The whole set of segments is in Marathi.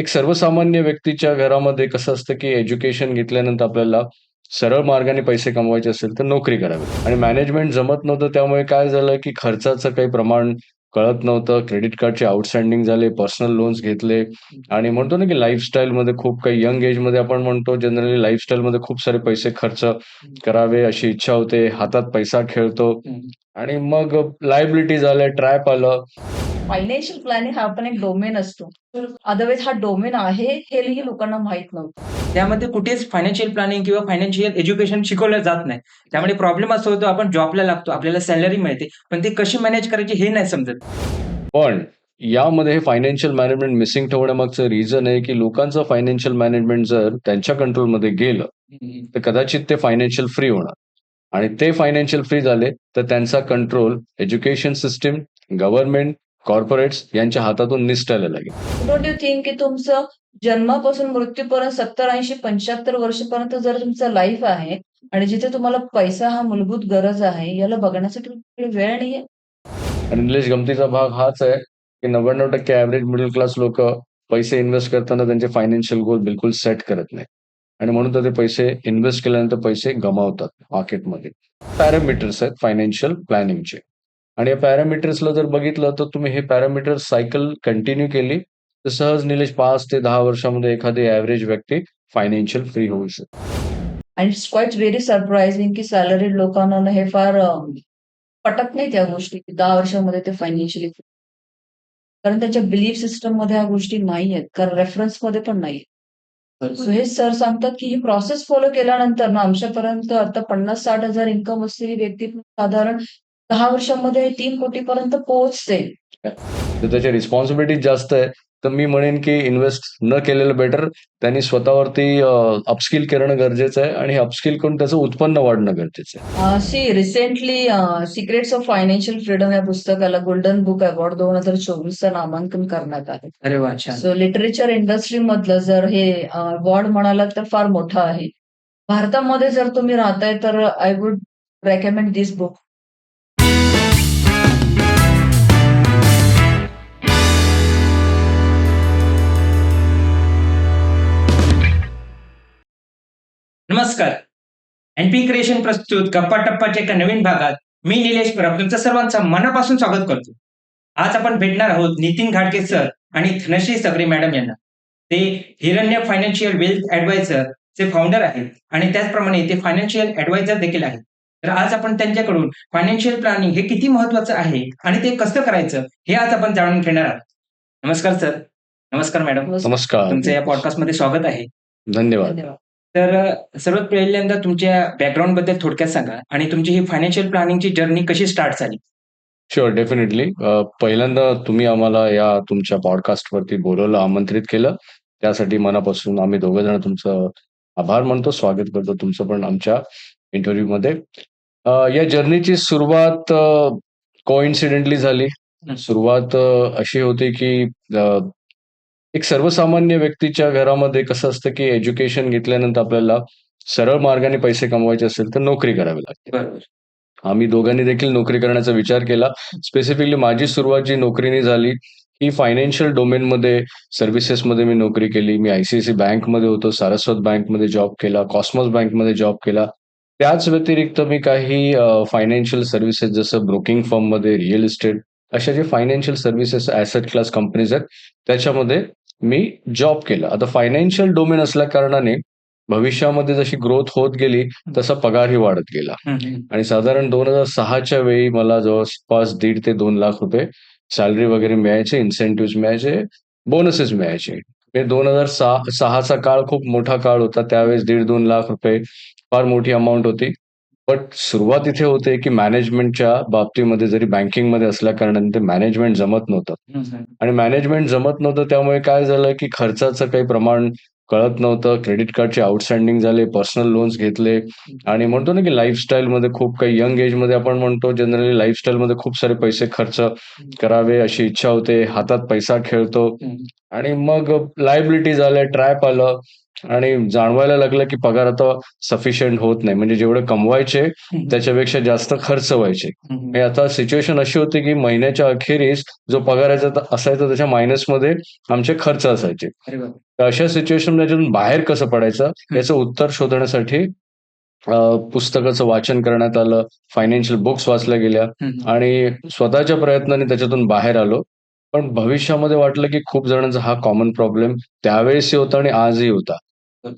एक सर्वसामान्य व्यक्तीच्या घरामध्ये कसं असतं, की एज्युकेशन घेतल्यानंतर आपल्याला सरळ मार्गाने पैसे कमवायचे असेल, तर नोकरी करावी आणि मॅनेजमेंट जमत नव्हतं. त्यामुळे काय झालं, की खर्चाचं काही प्रमाण कळत नव्हतं. क्रेडिट कार्डचे आउटस्टँडिंग झाले, पर्सनल लोन्स घेतले आणि म्हणतो ना, की लाईफस्टाईलमध्ये खूप काही यंग एजमध्ये आपण म्हणतो जनरली लाईफस्टाईलमध्ये खूप सारे पैसे खर्च करावे अशी इच्छा होते. हातात पैसा खेळतो आणि मग लायबिलिटीज आल्या, ट्रॅप आलं. फायनान्शियल प्लॅनिंग हा पण एक डोमेन असतो. अदरवाईज हा डोमेन आहे हेही लोकांना माहीत नव्हतं. त्यामध्ये कुठेच फायनान्शियल प्लॅनिंग किंवा फायनान्शियल एज्युकेशन शिकवलं जात नाही. त्यामुळे प्रॉब्लेम असा होतो, आपण जॉबला लागतो, आपल्याला सॅलरी मिळते, पण ते कशी मॅनेज करायची हे नाही समजत. पण यामध्ये हे फायनान्शियल मॅनेजमेंट मिसिंग ठेवण्यामागचं रिझन आहे, की लोकांचं फायनान्शियल मॅनेजमेंट जर त्यांच्या कंट्रोलमध्ये गेलं, तर कदाचित ते फायनान्शियल फ्री होणार आणि ते फायनान्शियल फ्री झाले, तर त्यांचा control education system, government, corporates यांच्या हातातून निसटायला लागेल. डोंट यू थिंक की तुमचं जन्मापासून मृत्यूपर्यंत 70, 80, 75 वर्षापर्यंत जर तुमचं लाईफ आहे आणि जिथे तुम्हाला पैसा हा मूलभूत गरज आहे, याला बघण्यासाठी तुमच्याकडे वेळ नाहीये? आणि निलेश गमतीचा भाग हाच आहे, की 99% ॲव्हरेज मिडल क्लास लोकं पैसे इन्व्हेस्ट करताना त्यांचे फायनान्शियल गोल बिलकुल सेट करत नाही आणि म्हणून तर ते पैसे इन्व्हेस्ट केल्यानंतर पैसे गमावतात मार्केटमध्ये. पॅरामीटर्स आहेत फायनान्शियल प्लॅनिंगचे आणि या पॅरामीटर्सला जर बघितलं, तर तुम्ही हे पॅरामीटर्स सायकल कंटिन्यू केली, तर सहज निलेश 5 ते 10 वर्षामध्ये एखादी ॲव्हरेज व्यक्ती फायनान्शियल फ्री होऊ शकते. आणि इट्स क्वाईट व्हेरी सरप्रायझिंग की सॅलरीड लोकांना ना हे फार पटत नाही त्या गोष्टी, की 10 वर्षामध्ये ते फायनान्शियली कारण त्यांच्या बिलीफ सिस्टममध्ये ह्या गोष्टी नाहीयेत. कारण रेफरन्समध्ये पण नाहीये. सो हे सर सांगतात, की ही प्रोसेस फॉलो केल्यानंतर ना आमच्यापर्यंत आता 50,000-60,000 इन्कम असलेली व्यक्ती पण साधारण 10 वर्षांमध्ये 3 कोटी पर्यंत पोहोचते. तर त्याच्या रिस्पॉन्सिबिलिटीज जास्त आहे. तर मी म्हणेन की इन्व्हेस्ट न केलेलं बेटर. त्यांनी स्वतःवरती अपस्किल करणं गरजेचं आहे आणि हे अपस्किल करून त्याचं उत्पन्न वाढणं गरजेचं आहे. Recently secrets of financial freedom या पुस्तकाला गोल्डन बुक अवॉर्ड 2024चं नामांकन करण्यात आलं. अरे वाह! छान. सो लिटरेचर इंडस्ट्रीमधलं जर हे अवॉर्ड म्हणालात तर फार मोठं आहे. भारतामध्ये जर तुम्ही राहताय तर I would recommend this book. नमस्कार. एनपी क्रिएशन प्रस्तुत गप्पा टप्पाच्या एका नवीन भागात मी निलेश परब तुमचं सर्वांचं मनापासून स्वागत करतो. आज आपण भेटणार आहोत नितीन घाटगे सर आणि धनश्री सगरे मॅडम यांना. ते हिरण्य फायनान्शियल वेल्थ ॲडवायझर चे फाउंडर आहेत आणि त्याचप्रमाणे ते फायनान्शियल ॲडवायझर देखील आहेत. तर आज आपण त्यांच्याकडून फायनान्शियल प्लॅनिंग हे किती महत्वाचं आहे आणि ते कसं करायचं हे आज आपण जाणून घेणार आहोत. नमस्कार सर. नमस्कार मॅडम. नमस्कार. तुमचं या पॉडकास्टमध्ये स्वागत आहे. धन्यवाद. धन्यवाद. तर सर्वात पहिल्यांदा तुमच्या बॅकग्राऊंडबद्दल थोडक्यात सांगा आणि तुमची ही फायनान्शियल प्लॅनिंगची जर्नी कशी स्टार्ट झाली? Sure, definitely. पहिल्यांदा तुम्ही आम्हाला या तुमच्या पॉडकास्टवरती बोलावलं, आमंत्रित केलं. त्यासाठी मनापासून आम्ही दोघं जण तुमचं आभार मानतो, स्वागत करतो तुमचं पण आमच्या इंटरव्ह्यूमध्ये. या जर्नीची सुरुवात कोइन्सिडेंटली झाली. सुरुवात अशी होती की एक सर्वसामान्य व्यक्तीच्या घरामध्ये कसं असतं, की एज्युकेशन घेतल्यानंतर आपल्याला सरळ मार्गाने पैसे कमवायचे असेल, तर नोकरी करावी लागते. बरोबर. आम्ही दोघांनी देखील नोकरी करण्याचा विचार केला. स्पेसिफिकली माझी सुरुवात जी नोकरीने झाली, ही फायनान्शियल डोमेनमध्ये सर्व्हिसेसमध्ये मी नोकरी केली. मी आय-सी-आय-सी बँकमध्ये होतो, सारस्वत बँकमध्ये जॉब केला, कॉस्मॉस बँकमध्ये जॉब केला. त्याच व्यतिरिक्त मी काही फायनान्शियल सर्व्हिसेस जसं ब्रोकिंग फर्ममध्ये, रिअल इस्टेट अशा जे financial services asset class companies आहेत, त्याच्यामध्ये मी जॉब केला. आता फायनान्शियल डोमेन असल्या कारणाने भविष्यामध्ये जशी ग्रोथ होत गेली, तसा पगारही वाढत गेला. आणि साधारण 2006च्या वेळी मला जवळपास 1.5 ते 2 लाख रुपये सॅलरी वगैरे मिळायचे, इन्सेंटिव्हज मिळायचे, बोनसेस मिळायचे. म्हणजे 2006चा काळ खूप मोठा काळ होता. त्यावेळेस 1.5-2 लाख रुपये फार मोठी अमाउंट होती. बट सुरुवात इथे होते, की मॅनेजमेंटच्या बाबतीमध्ये जरी बँकिंगमध्ये असल्या कारणाने ते मॅनेजमेंट जमत नव्हतं. आणि मॅनेजमेंट जमत नव्हतं त्यामुळे काय झालं, की खर्चाचं काही प्रमाण कळत नव्हतं. क्रेडिट कार्डचे आउटस्टँडिंग झाले, पर्सनल लोन्स घेतले आणि म्हणतो ना, की लाईफस्टाईलमध्ये खूप काही यंग एजमध्ये आपण म्हणतो जनरली लाईफस्टाईलमध्ये खूप सारे पैसे खर्च करावे अशी इच्छा होते. हातात पैसा खेळतो आणि मग लायबिलिटीज आल्या, ट्रॅप आलं आणि जाणवायला लागलं की पगार आता सफिशियंट होत नाही. म्हणजे जेवढे कमवायचे त्याच्यापेक्षा जास्त खर्च व्हायचे. आणि आता सिच्युएशन अशी होती की महिन्याच्या अखेरीस जो पगाराचा असायचा त्याच्या मायनसमध्ये आमचे खर्च असायचे. अरे बाप तर अशा सिच्युएशन त्याच्यातून बाहेर कसं पडायचं याचं उत्तर शोधण्यासाठी पुस्तकाचं वाचन करण्यात आलं, फायनान्शियल बुक्स वाचल्या गेल्या आणि स्वतःच्या प्रयत्नाने त्याच्यातून बाहेर आलो. पण भविष्यामध्ये वाटलं की खूप जणांचा हा कॉमन प्रॉब्लेम त्यावेळेसही होता आणि आजही होता.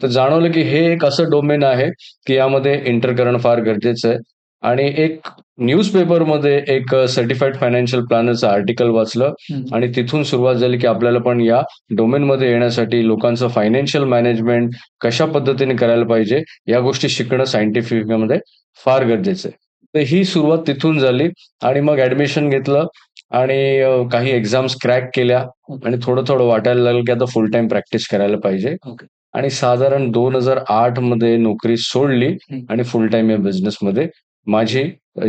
तर जाणवलं की हे एक असं डोमेन आहे की यामध्ये एंटर करणं फार गरजेचं आहे. आणि एक न्यूजपेपरमध्ये एक सर्टिफाईड फायनान्शियल प्लॅनरचं आर्टिकल वाचलं आणि तिथून सुरुवात झाली की आपल्याला पण या डोमेनमध्ये येण्यासाठी लोकांचं फायनान्शियल मॅनेजमेंट कशा पद्धतीने करायला पाहिजे या गोष्टी शिकणं सायंटिफिकमध्ये फार गरजेचं आहे. तर ही सुरुवात तिथून झाली आणि मग ऍडमिशन घेतलं आणि काही एक्झाम्स क्रॅक केल्या आणि थोडं वाटायला लागलं की आता फुल टाइम प्रॅक्टिस करायला पाहिजे. ओके आणि साधारण 2008 मध्ये नोकरी सोडली आणि फुल टाइम या बिझनेसमध्ये माझी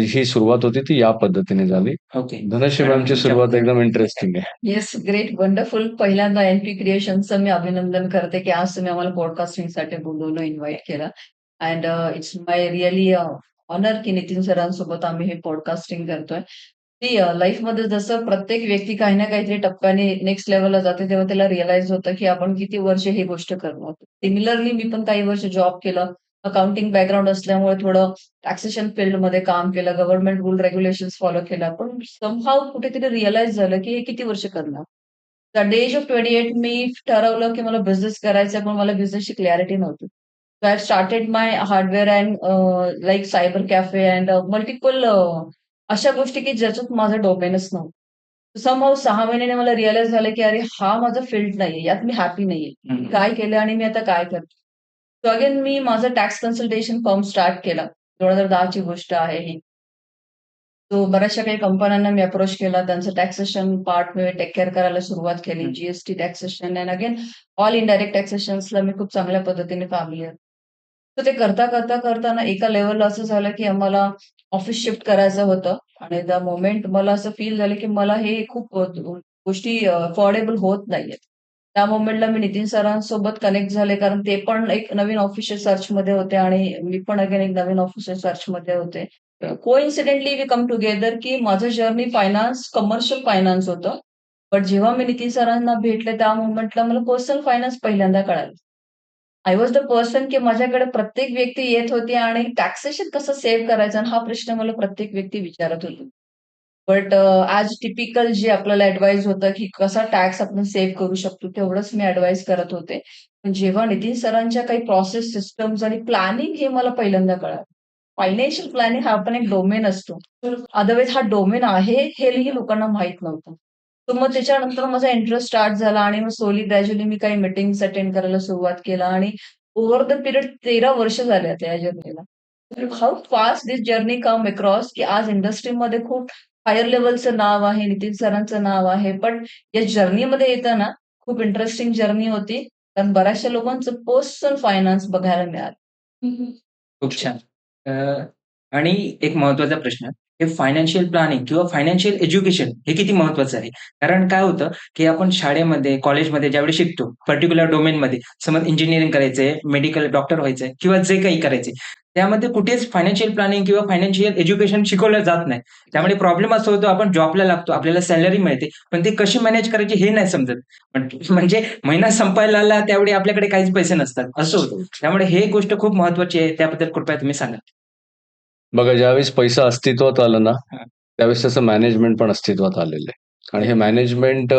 ही सुरुवात होती ती या पद्धतीने झाली. ओके धनश्री मॅमची सुरुवात एकदम इंटरेस्टिंग आहे. Yes, great, wonderful. पहिल्यांदा एनपी क्रिएशनचं मी अभिनंदन करते की आज तुम्ही आम्हाला पॉडकास्टिंगसाठी बोलवलं, इन्व्हाइट केलं. And it's my really honour की नितीन सरांसोबत आम्ही हे पॉडकास्टिंग करतोय. ती लाईफमध्ये जसं प्रत्येक व्यक्ती काही ना काहीतरी टप्प्याने नेक्स्ट लेवलला जाते तेव्हा त्याला रिअलाइज होतं की आपण किती वर्ष ही गोष्ट करणार. सिमिलरली मी पण काही वर्ष जॉब केलं. अकाउंटिंग बॅकग्राऊंड असल्यामुळे थोडं टॅक्सेशन फील्डमध्ये काम केलं, गव्हर्नमेंट रूल रेग्युलेशन्स फॉलो केल्या. पण समहाऊ कुठेतरी रिअलाइज झालं की हे किती वर्ष करणार. द द एज ऑफ 28 मी ठरवलं की मला बिझनेस करायचा पण मला बिझनेसची क्लॅरिटी नव्हती. So I started my hardware and like cyber cafe and multiple अशा गोष्टी की ज्याच्यात माझं डोमेनच नव्हतं. समहाऊ 6 महिन्याने मला रिअलाइज झालं की अरे हा माझा फील्ड नाहीये. यात मी हॅपी नाहीये. काय केलं आणि मी आता काय करते. सो अगेन मी माझं टॅक्स कन्सल्टेशन फर्म स्टार्ट केला. 2010 ची गोष्ट आहे ही. सो बऱ्याचशा काही कंपन्यांना मी अप्रोच केला. त्यांचं टॅक्सेशन पार्ट मी टेक केअर करायला सुरुवात केली. GST taxation and again all indirect टॅक्सेशन्सला मी खूप चांगल्या पद्धतीने कामली आहे. तर ते करताना एका लेव्हलला असं झालं की आम्हाला ऑफिस शिफ्ट करायचं होतं आणि द मोमेंट मला असं फील झालं की मला हे खूप गोष्टी अफोर्डेबल होत नाहीयेत. त्या मोमेंटला मी नितीन सरांसोबत कनेक्ट झाले कारण ते पण एक नवीन ऑफिसच्या सर्चमध्ये होते आणि मी पण अगेन एक नवीन ऑफिसच्या सर्चमध्ये होते. कोइन्सिडेंटली वी कम टुगेदर की माझं जर्नी फायनान्स, कमर्शियल फायनान्स होतं. बट जेव्हा मी नितीन सरांना भेटले त्या मोमेंटला मला पर्सनल फायनान्स पहिल्यांदा कळालं. आय वॉज द पर्सन की माझ्याकडे प्रत्येक व्यक्ती येत होती आणि टॅक्सेशन कसं सेव्ह करायचं आणि हा प्रश्न मला प्रत्येक व्यक्ती विचारत होती. बट ॲज टिपिकल जे आपल्याला ॲडवाईस होतं की कसा टॅक्स आपण सेव्ह करू शकतो तेवढंच मी ॲडवाईस करत होते. पण जेव्हा नितीन सरांच्या काही प्रोसेस, सिस्टम्स आणि प्लॅनिंग हे मला पहिल्यांदा कळालं. फायनान्शियल प्लॅनिंग हा पण एक डोमेन असतो. अदरवाईज हा डोमेन आहे हेही लोकांना माहीत नव्हतं. तर मग त्याच्यानंतर माझा इंटरेस्ट स्टार्ट झाला आणि मग स्लोली ग्रॅज्युअली मी काही मीटिंग्स अटेंड करायला सुरुवात केला आणि ओव्हर द पिरियड 13 वर्ष झाले आता या जर्नीला. How fast this journey come across की आज इंडस्ट्रीमध्ये खूप हायर लेव्हलचं नाव आहे, नितीन सरांचं नाव आहे. पण या जर्नीमध्ये येताना खूप इंटरेस्टिंग जर्नी होती. कारण बऱ्याचशा लोकांचं पर्सनल फायनान्स बघायला मिळालं. खूप छान. अ, आणि एक महत्त्वाचा प्रश्न, हे फायनान्शियल प्लॅनिंग किंवा फायनान्शियल एज्युकेशन हे किती महत्त्वाचं आहे? कारण काय होतं, की आपण शाळेमध्ये, कॉलेजमध्ये ज्यावेळी शिकतो, पर्टिक्युलर डोमेनमध्ये, समज इंजिनिअरिंग करायचंय, मेडिकल डॉक्टर व्हायचंय किंवा जे काही करायचंय, त्यामध्ये कुठेच फायनान्शियल प्लॅनिंग किंवा फायनान्शियल एज्युकेशन शिकवलं जात नाही. त्यामुळे प्रॉब्लेम असा होतो, आपण जॉबला लागतो, आपल्याला सॅलरी मिळते, पण ते कशी मॅनेज करायची हे नाही समजत. म्हणजे महिना संपायला आला, त्यावेळी आपल्याकडे काहीच पैसे नसतात, असं होतं. त्यामुळे हे गोष्ट खूप महत्त्वाची आहे. त्याबद्दल कृपया तुम्ही सांगा. बघा ज्यावेळेस पैसा अस्तित्वात आला ना, हां. त्यावेळेस त्याचं मॅनेजमेंट पण अस्तित्वात आलेलं आहे. आणि हे मॅनेजमेंट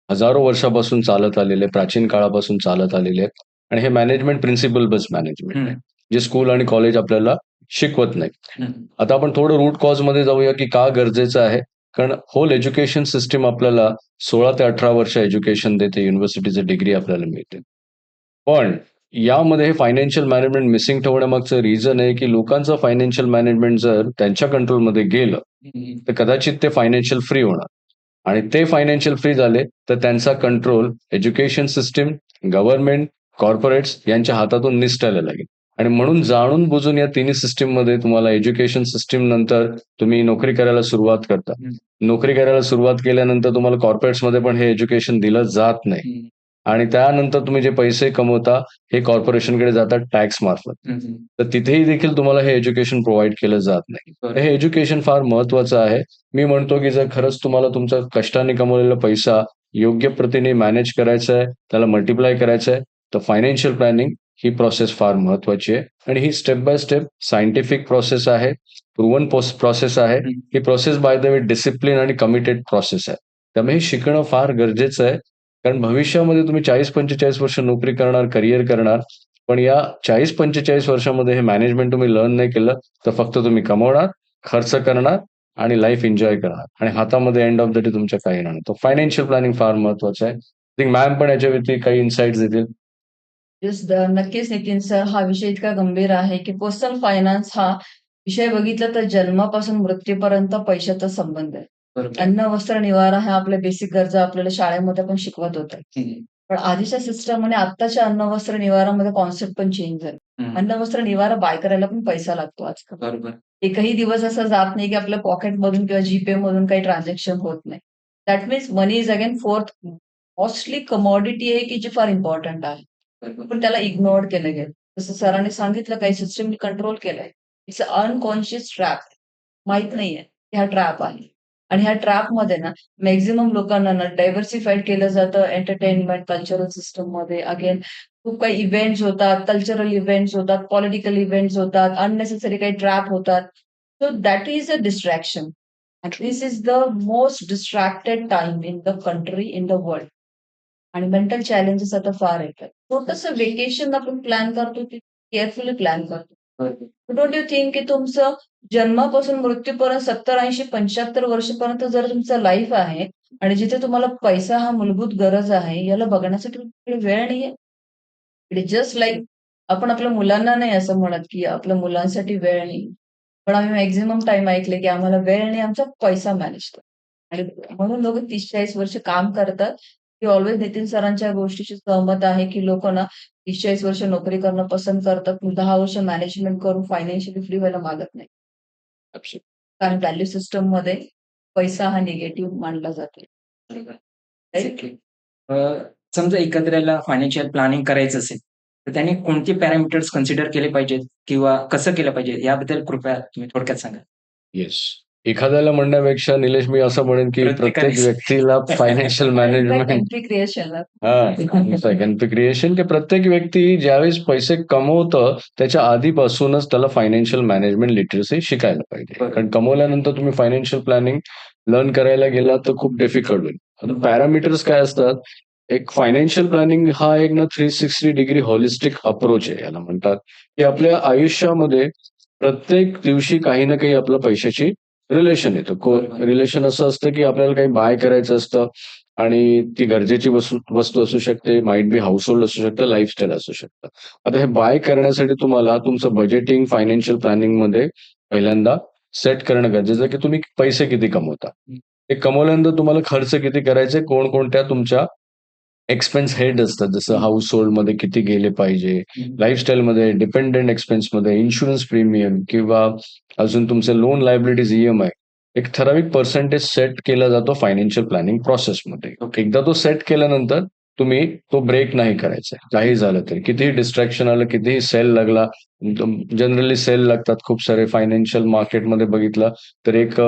हजारो वर्षापासून चालत आलेले आहे, प्राचीन काळापासून चालत आलेले आहेत. आणि हे मॅनेजमेंट प्रिन्सिपल बेस्ड मॅनेजमेंट आहे, जे स्कूल आणि कॉलेज आपल्याला शिकवत नाही. आता आपण थोडं रूट कॉज मध्ये जाऊया की का गरजेचं आहे. कारण होल एज्युकेशन सिस्टीम आपल्याला 16 ते 18 वर्ष एज्युकेशन देते, युनिव्हर्सिटीचं डिग्री आपल्याला मिळते. पण यामध्ये हे फायनान्शियल मॅनेजमेंट मिसिंग ठेवण्यामागचं रिझन आहे की लोकांचं फायनान्शियल मॅनेजमेंट जर त्यांच्या कंट्रोलमध्ये गेलं तर कदाचित ते फायनान्शियल फ्री होणार. आणि ते फायनान्शियल फ्री झाले तर त्यांचा control education system, government, corporates यांच्या हातातून निसटायला लागेल. आणि म्हणून जाणून बुजून या तिन्ही सिस्टीम मध्ये तुम्हाला एज्युकेशन सिस्टीम नंतर तुम्ही नोकरी करायला सुरुवात करता. नोकरी करायला सुरुवात केल्यानंतर तुम्हाला कॉर्पोरेट्समध्ये पण हे एज्युकेशन दिलं जात नाही. आणि त्यानंतर तुम्ही जे पैसे कमवता हे कॉर्पोरेशनकडे जातात टॅक्स मार्फत. तर तिथेही देखील तुम्हाला हे एज्युकेशन प्रोव्हाईड केलं जात नाही. तर हे एज्युकेशन फार महत्वाचं आहे. मी म्हणतो की जर खरंच तुम्हाला तुमचा कष्टाने कमवलेला पैसा योग्य प्रतीने मॅनेज करायचा आहे, त्याला मल्टिप्लाय करायचं आहे, तर फायनान्शियल प्लॅनिंग ही प्रोसेस फार महत्वाची आहे आणि ही step by step scientific process आहे, प्रूव्हन प्रोसेस आहे. ही process by the way discipline आणि कमिटेड प्रोसेस आहे. त्यामुळे हे शिकणं फार गरजेचं आहे. कारण भविष्यामध्ये तुम्ही 40-45 वर्ष नोकरी करणार, करिअर करणार. पण या 40-45 वर्षामध्ये हे मॅनेजमेंट तुम्ही लर्न नाही केलं, तर फक्त तुम्ही कमवणार, खर्च करणार आणि लाईफ एन्जॉय करणार आणि हातामध्ये एंड ऑफ द डे तुमच्या काही येणार नाही. तर फायनान्शियल प्लॅनिंग फार महत्वाचं आहे. आय थिंक मॅम पण याच्या व्यतिरिक्त काही इन्साइट्स देतील. नक्कीच नितीन सर, हा विषय इतका गंभीर आहे की पर्सनल फायनान्स हा विषय बघितला तर जन्मापासून मृत्यूपर्यंत पैशाचा संबंध आहे. बरोबर. अन्न, वस्त्र, निवारा ह्या आपल्या बेसिक गरजा आपल्याला शाळेमध्ये पण शिकवत होतात. हम्म. पण आधीच्या सिस्टम आणि आत्ताच्या अन्न, वस्त्र, निवारामध्ये कॉन्सेप्ट पण चेंज झाले. हम्म. अन्न, वस्त्र, निवारा बाय करायला पण पैसा लागतो आजकाल. बरोबर. एकही दिवस असा जात नाही की आपल्या पॉकेटमधून किंवा जीपे मधून काही ट्रान्झॅक्शन होत नाही. That means money is again fourth costly commodity आहे की जी फार इम्पॉर्टंट आहे. बरोबर. पण त्याला इग्नोर केलं गेलं. जसं सरांनी सांगितलं काही सिस्टमनी कंट्रोल केलंय. It's unconscious trap. माहित नाहीये की हा ट्रॅप आहे. आणि ह्या ट्रॅपमध्ये ना मॅक्झिमम लोकांना ना डायव्हर्सिफाईड केलं जातं एंटरटेनमेंट कल्चरल सिस्टम मध्ये. अगेन खूप काही इव्हेंट्स होतात, कल्चरल इव्हेंट्स होतात, पॉलिटिकल इव्हेंट्स होतात, अननेसेसरी काही ट्रॅप होतात. So that is a distraction. This is the most distracted time in the country, in the world. आणि मेंटल चॅलेंजेस आता फार येतात. छोटंसं व्हेकेशन आपण प्लॅन करतो ते केअरफुली प्लॅन करतो. बरोबर. डोंट यू थिंक की तुमचं जन्मापासून मृत्यूपर्यंत 70, 80, 75 वर्षपर्यंत जर तुमचं लाईफ आहे आणि जिथे तुम्हाला पैसा हा मूलभूत गरज आहे, याला बघण्यासाठी तुमच्याकडे वेळ नाहीये. इट इज जस्ट लाइक आपण आपल्या मुलांना नाही असं म्हणत की आपल्या मुलांसाठी वेळ नाही. पण आम्ही मॅक्झिमम टाइम ऐकले की आम्हाला वेळ नाही, आमचा पैसा मॅनेज कर. आणि म्हणून लोक 30-40 वर्ष काम करतात. मी ऑलवेज नितीन सरांच्या गोष्टीशी सहमत आहे की लोक ना 30-40 वर्ष नोकरी करणं पसंत करतात. 10 वर्ष मॅनेजमेंट करून फायनान्शियली फ्री व्हायला मागत नाही. Absolutely. कारण व्हॅल्यू सिस्टम मध्ये पैसा हा निगेटिव्ह मानला जातो. बरोबर. Right? Exactly. समजा एखाद्याला फायनान्शियल प्लॅनिंग करायचं असेल, तर त्याने कोणते पॅरामीटर्स कन्सिडर केले पाहिजेत किंवा कसं केलं पाहिजे याबद्दल कृपया तुम्ही थोडक्यात सांगा. येस. एखाद्याला म्हणण्यापेक्षा निलेश मी असं म्हणेन की प्रत्येक प्रत्येकानेच. व्यक्तीला financial management employ creation. Configuration की प्रत्येक व्यक्ती ज्यावेळेस पैसे कमवतं त्याच्या आधीपासूनच त्याला फायनान्शियल मॅनेजमेंट लिटरसी शिकायला पाहिजे. बरोबर. कारण कमवल्यानंतर तुम्ही फायनान्शियल प्लॅनिंग लर्न करायला गेला तर खूप डिफिकल्ट होईल. आता पॅरामीटर्स काय असतात? एक फायनान्शियल प्लॅनिंग हा एक ना 360 डिग्री होलिस्टिक अप्रोच आहे याला म्हणतात, की आपल्या आयुष्यामध्ये प्रत्येक दिवशी काही ना काही आपलं पैशाची रिलेशन येतं. बरोबर. रिलेशन असं असतं की आपल्याला काही बाय करायचं असतं आणि ती गरजेची वस्तू असू शकते, माइट बी हाऊसहोल्ड असू शकतं, लाईफस्टाईल असू शकतं. आता हे बाय करण्यासाठी तुम्हाला तुमचं बजेटिंग, फायनान्शियल प्लॅनिंग मध्ये पहिल्यांदा सेट करणं गरजेचं आहे, की तुम्ही पैसे किती कमवता. ते कमवल्यानंतर तुम्हाला खर्च किती करायचे, कोणकोणत्या तुमच्या एक्सपेन्स हेड असतात, जसं हाऊस मध्ये किती गेले पाहिजे, लाईफस्टाईलमध्ये, डिपेंडंट एक्सपेन्समध्ये, इन्शुरन्स प्रीमियम किंवा अजून तुमचे लोन लायबिलिटीज ईएमआय. एक ठराविक पर्सेंटेज सेट केला जातो फायनान्शियल प्लॅनिंग प्रोसेसमध्ये. Okay. एकदा तो सेट केल्यानंतर तुम्ही तो ब्रेक नाही करायचा. काही झालं तरी, कितीही डिस्ट्रॅक्शन आलं, कितीही सेल लागला. जनरली सेल लागतात खूप सारे फायनान्शियल मार्केटमध्ये बघितलं तर एक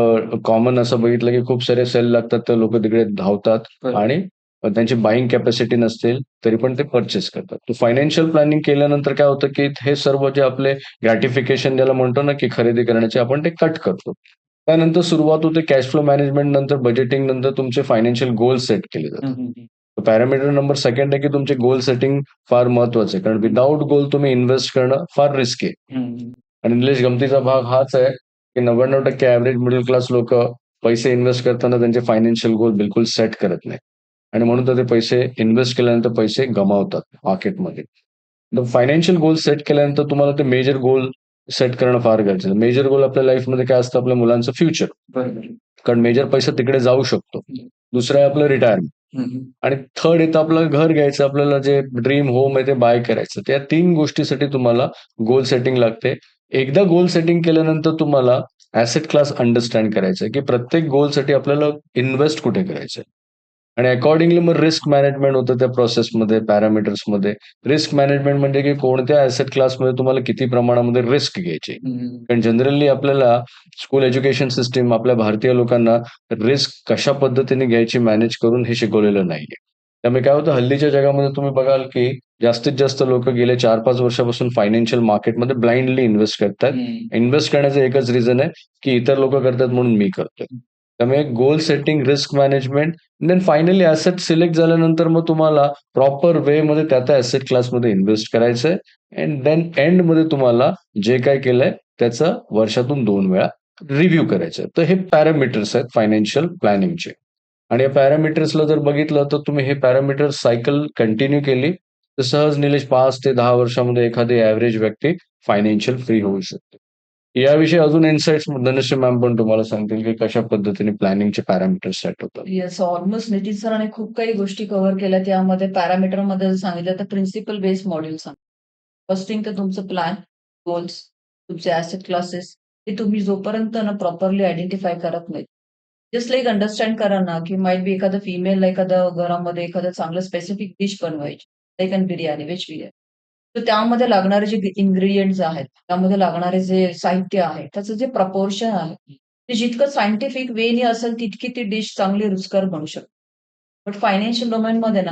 कॉमन असं बघितलं की खूप सारे सेल लागतात, तर लोक तिकडे धावतात बरोबर. आणि त्यांची बाईंग कॅपॅसिटी नसतील तरी पण ते परचेस करतात. तर फायनान्शियल प्लॅनिंग केल्यानंतर काय होतं की हे सर्व जे आपले ग्रॅटिफिकेशन ज्याला म्हणतो ना की खरेदी करण्याचे, आपण ते कट करतो. त्यानंतर सुरुवात होते कॅश फ्लो मॅनेजमेंट, नंतर बजेटिंग, नंतर तुमचे फायनान्शियल गोल सेट केले जातात. पॅरामीटर नंबर सेकंड आहे की तुमचे गोल सेटिंग फार महत्वाचं आहे, कारण विदाऊट गोल तुम्ही इन्व्हेस्ट करणं फार रिस्क आहे. आणि निलेश, गमतीचा भाग हाच आहे की 99% ऍव्हरेज मिडल क्लास लोक पैसे इन्व्हेस्ट करताना त्यांचे फायनान्शियल गोल बिलकुल सेट करत नाही आणि म्हणून तर ते पैसे इन्व्हेस्ट केल्यानंतर पैसे गमावतात मार्केटमध्ये. फायनान्शियल गोल सेट केल्यानंतर तुम्हाला ते मेजर गोल सेट करणं फार गरजेचं. मेजर गोल आपल्या लाईफमध्ये काय असतं? आपल्या मुलांचं फ्युचर. बरोबर. कारण मेजर पैसा तिकडे जाऊ शकतो. दुसरं आहे आपलं रिटायरमेंट. आणि थर्ड येतं आपलं घर घ्यायचं, आपल्याला जे ड्रीम होम आहे ते बाय करायचं. त्या 3 गोष्टीसाठी तुम्हाला गोल सेटिंग लागते. एकदा गोल सेटिंग केल्यानंतर तुम्हाला ऍसेट क्लास अंडरस्टँड करायचं आहे, की प्रत्येक गोलसाठी आपल्याला इन्व्हेस्ट कुठे करायचंय आणि अकॉर्डिंगली मग रिस्क मॅनेजमेंट होतं त्या प्रोसेसमध्ये, पॅरामीटर्समध्ये. रिस्क मॅनेजमेंट म्हणजे की कोणत्या ॲसेट क्लासमध्ये तुम्हाला किती प्रमाणामध्ये रिस्क घ्यायची. कारण जनरली आपल्याला स्कूल एज्युकेशन सिस्टम आपल्या भारतीय लोकांना रिस्क कशा पद्धतीने घ्यायची मॅनेज करून हे शिकवलेलं नाहीये. त्यामुळे काय होतं हल्लीच्या जगामध्ये तुम्ही बघाल की जास्तीत जास्त लोकं गेले 4-5 वर्षापासून फायनान्शियल मार्केटमध्ये ब्लाइंडली इन्व्हेस्ट करतायत. इन्व्हेस्ट करण्याचं एकच रिझन आहे, की इतर लोकं करतात म्हणून मी करतोय. त्यामुळे goal setting, risk management then finally asset select झाल्यानंतर मग तुम्हाला प्रॉपर वेमध्ये त्या ॲसेट क्लासमध्ये इन्व्हेस्ट करायचंय अँड देन एंडमध्ये तुम्हाला जे काही केलंय त्याचं वर्षातून 2 वेळा रिव्ह्यू करायचं. तर हे पॅरामीटर्स आहेत फायनान्शियल प्लॅनिंगचे. आणि या पॅरामीटर्सला जर बघितलं तर तुम्ही हे पॅरामीटर्स सायकल कंटिन्यू केली, तर सहज निलेश 5 ते 10 वर्षामध्ये एखादी ॲव्हरेज व्यक्ती फायनान्शियल फ्री होऊ शकते. याविषयी अजून इन्साइट्स धनश्री मॅम पण तुम्हाला सांगतील, की कशा पद्धतीने प्लॅनिंगचे पॅरामीटर्स सेट होतात. येस, ऑलमोस्ट नितीन सरांनी खूप काही गोष्टी कव्हर केल्यात. यामध्ये पॅरामीटरमध्ये जर सांगितलं तर प्रिन्सिपल बेस्ड मॉड्यूल सांग. फर्स्ट थिंग तर तुमचं प्लॅन, गोल्स, तुमचे ॲसेट क्लासेस हे तुम्ही जोपर्यंत ना प्रॉपरली आयडेंटिफाय करत नाहीत. जस्ट लाइक अंडरस्टँड करा ना, की माईट बी एखादं फिमेलला एखादं घरामध्ये एखादं चांगलं स्पेसिफिक डिश बनवायची. लाइक अन बिर्याणी, व्हेज बिर्याणी. तर त्यामध्ये लागणारे जे इन्ग्रेडियंट्स आहेत, त्यामध्ये लागणारे जे साहित्य आहे, त्याचं जे प्रपोर्शन आहे, ते जितकं सायंटिफिक वेनी असेल तितकी ती डिश चांगली रुचकर बनू शकते. बट फायनान्शियल डोमेनमध्ये ना,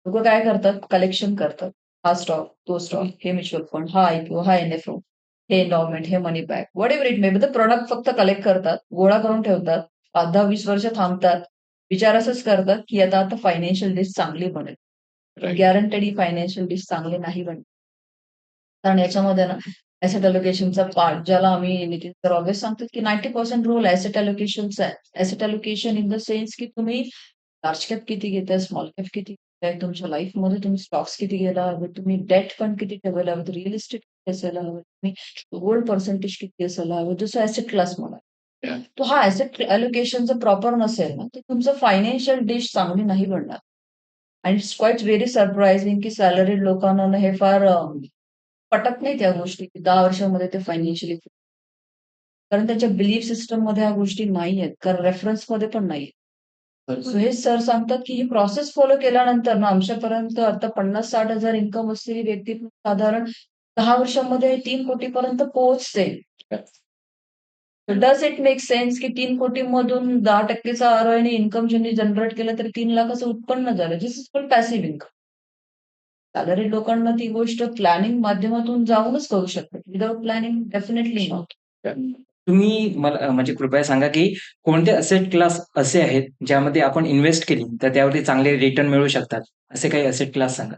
लोकं काय करतात, कलेक्शन करतात. हा स्टॉक, तो स्टॉक, हे म्युच्युअल फंड, हा आयपीओ, हा एनएफओ, हे एन्डॉवमेंट, हे money back, whatever it may be. The product फक्त कलेक्ट करतात, गोळा करून ठेवतात, 5-10-20 वर्ष थांबतात. विचार असंच करतात, की आता फायनान्शियल डिश चांगली बनेल. गॅरंटेड ही फायनान्शियल डिश चांगली नाही बनणार. कारण याच्यामध्ये ना ॲसेट अलोकेशनचा पार्ट ज्याला आम्ही नितीन सर ऑलवेज सांगतात, की 90% रोल ॲसेट अलोकेशनचा आहे. Asset allocation in the sense की तुम्ही लार्ज कॅप किती घेताय, स्मॉल कॅप किती घेताय, तुमच्या लाईफमध्ये तुम्ही स्टॉक्स किती घ्यायला हवे, तुम्ही डेट फंड किती ठेवायला हवे, रिअल इस्टेट किती असायला हवं, तुम्ही गोल्ड पर्सेंटेज किती असायला हवं, जसं ॲसेट क्लास म्हणा. तो हा ॲसेट अलोकेशन जर प्रॉपर नसेल ना, तर तुमचं फायनान्शियल डिश चांगली नाही बनणार. आणि इट्स क्वाईट व्हेरी सरप्रायझिंग की सॅलरीड लोकांना ना हे फार पटत नाही त्या गोष्टी, की 10 वर्षामध्ये ते फायनान्शियली कारण त्यांच्या बिलीफ सिस्टममध्ये ह्या गोष्टी नाहीयेत. कारण रेफरन्समध्ये पण नाहीये. सो हेच सर सांगतात, की ही प्रोसेस फॉलो केल्यानंतर ना आमच्यापर्यंत आता 50-60 हजार इन्कम असलेली व्यक्ती पण साधारण 10 वर्षांमध्ये 3 कोटी पर्यंत पोहोचते. डज इट मेक सेन्स की 3 कोटी मधून 10% आरओआयने इन्कम ज्यांनी जनरेट केलं तर 3 लाखाचं उत्पन्न झालं. This is called passive income. Salaried लोकांना ती गोष्ट प्लॅनिंग माध्यमातून जाऊनच करू शकतात. Without planning definitely not. तुम्ही मला म्हणजे कृपया सांगा, की कोणते असेट क्लास असे आहेत, ज्यामध्ये आपण इन्व्हेस्ट केली, तर त्यावरती चांगले रिटर्न मिळू शकतात? असे काही असेट क्लास सांगा.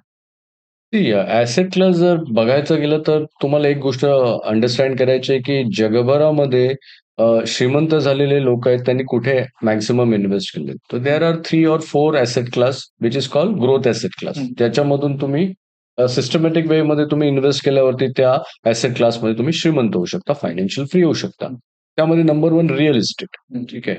ॲसेट क्लास जर बघायचं गेलं तर तुम्हाला एक गोष्ट अंडरस्टँड करायची आहे, की जगभरामध्ये श्रीमंत झालेले लोक आहेत त्यांनी कुठे मॅक्सिमम इन्व्हेस्ट केले. तर there are 3 or 4 asset class which is called growth asset class. ज्याच्यामधून तुम्ही सिस्टमॅटिक वेमध्ये तुम्ही इन्व्हेस्ट केल्यावरती त्या ॲसेट क्लासमध्ये तुम्ही श्रीमंत होऊ शकता, फायनान्शियल फ्री होऊ शकता. त्यामध्ये नंबर 1 रिअल इस्टेट. ठीक आहे.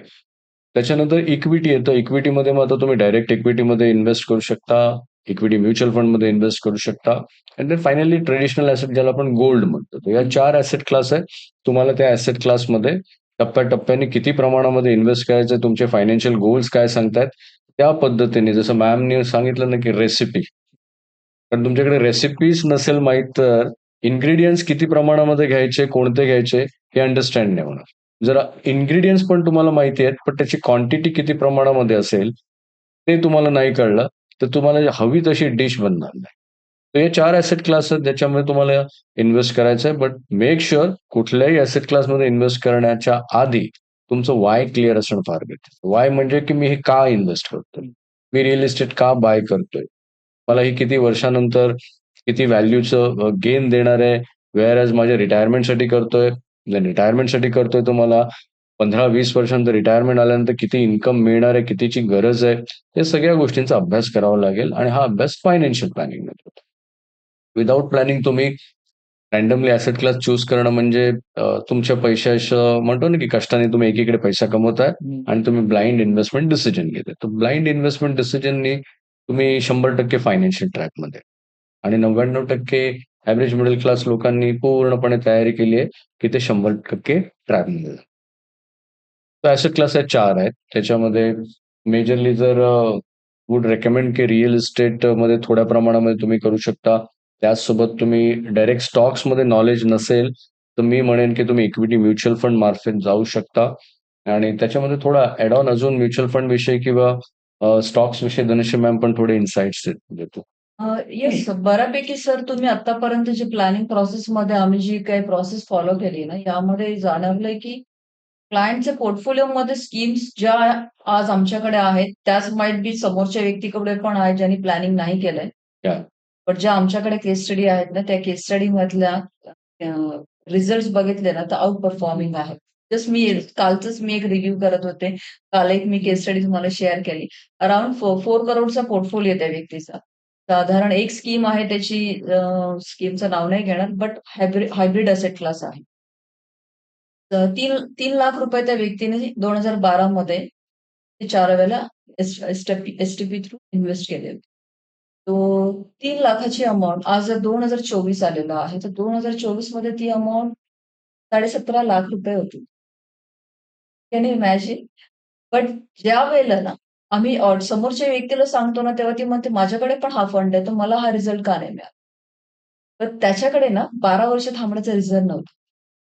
त्याच्यानंतर इक्विटी येतं. इक्विटीमध्ये मग आता तुम्ही डायरेक्ट इक्विटीमध्ये इन्व्हेस्ट करू शकता. इक्विटी म्युच्युअल फंडमध्ये इन्व्हेस्ट करू शकता. And then finally traditional asset ज्याला आपण गोल्ड म्हणतो. तर या 4 ॲसेट क्लास आहेत. तुम्हाला त्या ॲसेट क्लासमध्ये टप्प्याटप्प्याने किती प्रमाणामध्ये इन्व्हेस्ट करायचं, तुमचे फायनान्शियल गोल्स काय सांगतायत, त्या पद्धतीने जसं मॅमनी सांगितलं ना, की रेसिपी. पण तुमच्याकडे रेसिपीज नसेल माहीत तर इन्ग्रीडियंट्स किती प्रमाणामध्ये घ्यायचे, कोणते घ्यायचे हे अंडरस्टँड नाही होणार. जर इन्ग्रीडियंट्स पण तुम्हाला माहिती आहेत, पण त्याची क्वांटिटी किती प्रमाणामध्ये असेल, ते तुम्हाला नाही कळलं, तर तुम्हाला हवी तशी डिश बनणार नाही. तर हे 4 ॲसेट क्लास आहेत ज्याच्यामध्ये तुम्हाला इन्व्हेस्ट करायचं आहे. बट मेक शुअर कुठल्याही ॲसेट क्लासमध्ये इन्व्हेस्ट करण्याच्या आधी तुमचं वाय क्लिअर असणं फार गरजेचं. वाय म्हणजे की मी हे का इन्व्हेस्ट करतोय? मी रिअल इस्टेट का बाय करतोय? मला हे किती वर्षानंतर किती व्हॅल्यूचं गेन देणार आहे? व्हेअर ॲज माझ्या रिटायरमेंटसाठी करतोय. जर रिटायरमेंटसाठी करतोय तर मला 15-20 वर्षानंतर रिटायरमेंट आल्यानंतर किती इन्कम मिळणार आहे, कितीची गरज आहे, या सगळ्या गोष्टींचा अभ्यास करावा लागेल आणि हा अभ्यास फायनान्शियल प्लॅनिंगमध्ये होतो. विदाऊट प्लॅनिंग तुम्ही रँडमली ॲसेट क्लास चूज करणं म्हणजे तुमच्या पैशाचं म्हणतो ना, की कष्टाने तुम्ही एकीकडे पैसा कमवताय आणि तुम्ही ब्लाइंड इन्व्हेस्टमेंट डिसिजन घेताय. तर ब्लाइंड इन्व्हेस्टमेंट डिसिजननी तुम्ही 100% फायनान्शियल ट्रॅकमध्ये आणि 99% ॲव्हरेज मिडल क्लास लोकांनी पूर्णपणे तयारी केली आहे, की ते 100% ट्रॅकमध्ये. तर ॲसेट क्लास आहेत 4 आहेत. त्याच्यामध्ये मेजरली जर वुड रेकमेंड की रिअल इस्टेटमध्ये थोड्या प्रमाणामध्ये तुम्ही करू शकता. त्याचसोबत तुम्ही डायरेक्ट स्टॉक्समध्ये नॉलेज नसेल, तर मी म्हणेन की तुम्ही इक्विटी म्युच्युअल फंड मार्फत जाऊ शकता आणि त्याच्यामध्ये थोडा ॲड ऑन अजून म्युच्युअल फंड विषयी किंवा स्टॉक्स विषयी धनुष्य मॅम पण थोडे इन्साइट्स देतो. येस, बऱ्यापैकी सर तुम्ही आतापर्यंत जी प्लॅनिंग प्रोसेसमध्ये आम्ही जी काही प्रोसेस फॉलो केली ना, यामध्ये जाणवलंय की क्लायंटच्या पोर्टफोलिओमध्ये स्कीम्स ज्या आज आमच्याकडे आहेत, त्याच माईट बी समोरच्या व्यक्तीकडे पण आहेत, ज्यांनी प्लॅनिंग नाही केलंय. Yeah. पण ज्या आमच्याकडे केस स्टडी आहेत ना, त्या केस स्टडी मधल्या रिझल्ट बघितले ना, तर आउट परफॉर्मिंग आहे. जस्ट कालच मी एक रिव्ह्यू करत होते. काल एक मी केस स्टडी तुम्हाला शेअर केली. अराउंड 4 करोडचा पोर्टफोलिओ त्या व्यक्तीचा. साधारण एक स्कीम आहे त्याची, स्कीमचं नाव नाही घेणार, बट हायब्रिड असेट क्लास आहे. तर 3 लाख रुपये त्या व्यक्तीने 2012 मध्ये ते 4 वेळेला एस-टी-पी थ्रू इन्व्हेस्ट केले होते. तो 3 लाखाची अमाउंट आज जर 2024 आलेला आहे, तर 2024 मध्ये ती अमाउंट 17.5 लाख रुपये होती. Can you imagine? बट ज्यावेळेला ना आम्ही समोरच्या व्यक्तीला सांगतो ना, तेव्हा ती म्हणते, "माझ्याकडे पण हा फंड आहे, तर मला हा रिझल्ट का नाही मिळाला?" तर त्याच्याकडे ना 12 वर्ष थांबण्याचं रिझन नव्हतं,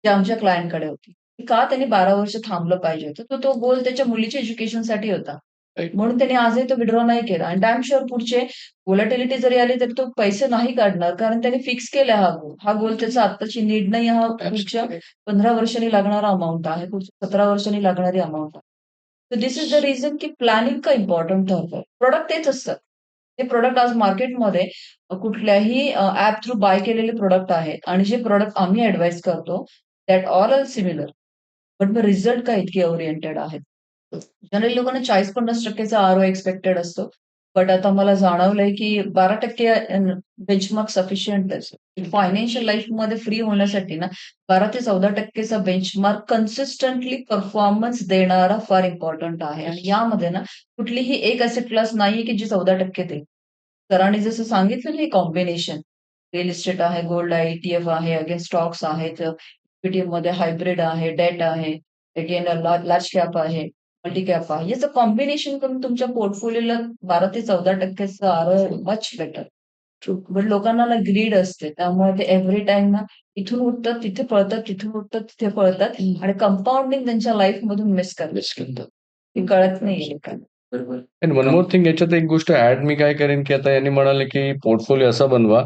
जे आमच्या क्लायंटकडे होती. का त्यांनी 12 वर्ष थांबलं पाहिजे होतं? तर तो गोल त्याच्या मुलीच्या एज्युकेशनसाठी होता. राइट. म्हणून त्याने आजही तो विथड्रॉ नाही केला आणि आय एम शुअर पुढचे व्हॉलॅटिलिटी जरी आली, तरी तो पैसे नाही काढणार, कारण त्याने फिक्स केला हा गोल. हा गोल त्याचा आत्ताची नीड नाही, हा पुढच्या Absolutely. 15 वर्षांनी लागणारा अमाउंट आहे. पुढच्या 17 वर्षांनी लागणारी अमाउंट आहे. तर दिस इज द रिझन की प्लॅनिंग का इम्पॉर्टंट ठरतं. प्रॉडक्ट तेच असतात. हे प्रॉडक्ट आज मार्केटमध्ये कुठल्याही ॲप थ्रू बाय केलेले प्रॉडक्ट आहेत आणि जे प्रॉडक्ट आम्ही ॲडवाइस करतो, that all are similar. But मग रिझल्ट का इतके ओरिएंटेड आहेत. जनरली लोकांना 40-50% आरओआय एक्सपेक्टेड असतो. बट आता मला जाणवलंय की 12% बेंचमार्क सफिशियंट आहे. फायनान्शियल लाईफमध्ये फ्री होण्यासाठी ना 12 ते 14% बेंचमार्क कन्सिस्टंटली परफॉर्मन्स देणारा फार इम्पॉर्टंट आहे आणि यामध्ये ना कुठलीही एक असेट क्लास नाहीये की जी 14% देईल. सरांनी जसं सांगितलं ना, हे कॉम्बिनेशन रिअल इस्टेट आहे, गोल्ड आहे, ईटीएफ आहे, अगेन स्टॉक्स आहेत, इक्विटीमध्ये हायब्रिड आहे, डेट आहे, अगेन लार्ज कॅप आहे, मल्टी कॅप आहे. याचं कॉम्बिनेशन करून तुमच्या पोर्टफोलिओला 12 ते 14% आरओआय मच बेटर. बट लोकांना ना ग्रीड असते. त्यामुळे ते एव्हरी टाईम ना इथून उठतात, तिथे पळतात, तिथून उठतात, तिथे पळतात आणि कंपाउंडिंग त्यांच्या लाईफमधून मिस करतात. Yes, करतात. ते कळत नाहीये लोकांना. बरोबर. अँड वन मोर थिंग याच्यात एक गोष्ट ॲड मी काय करेन, की आता यांनी म्हणाले, की पोर्टफोलिओ असा बनवा,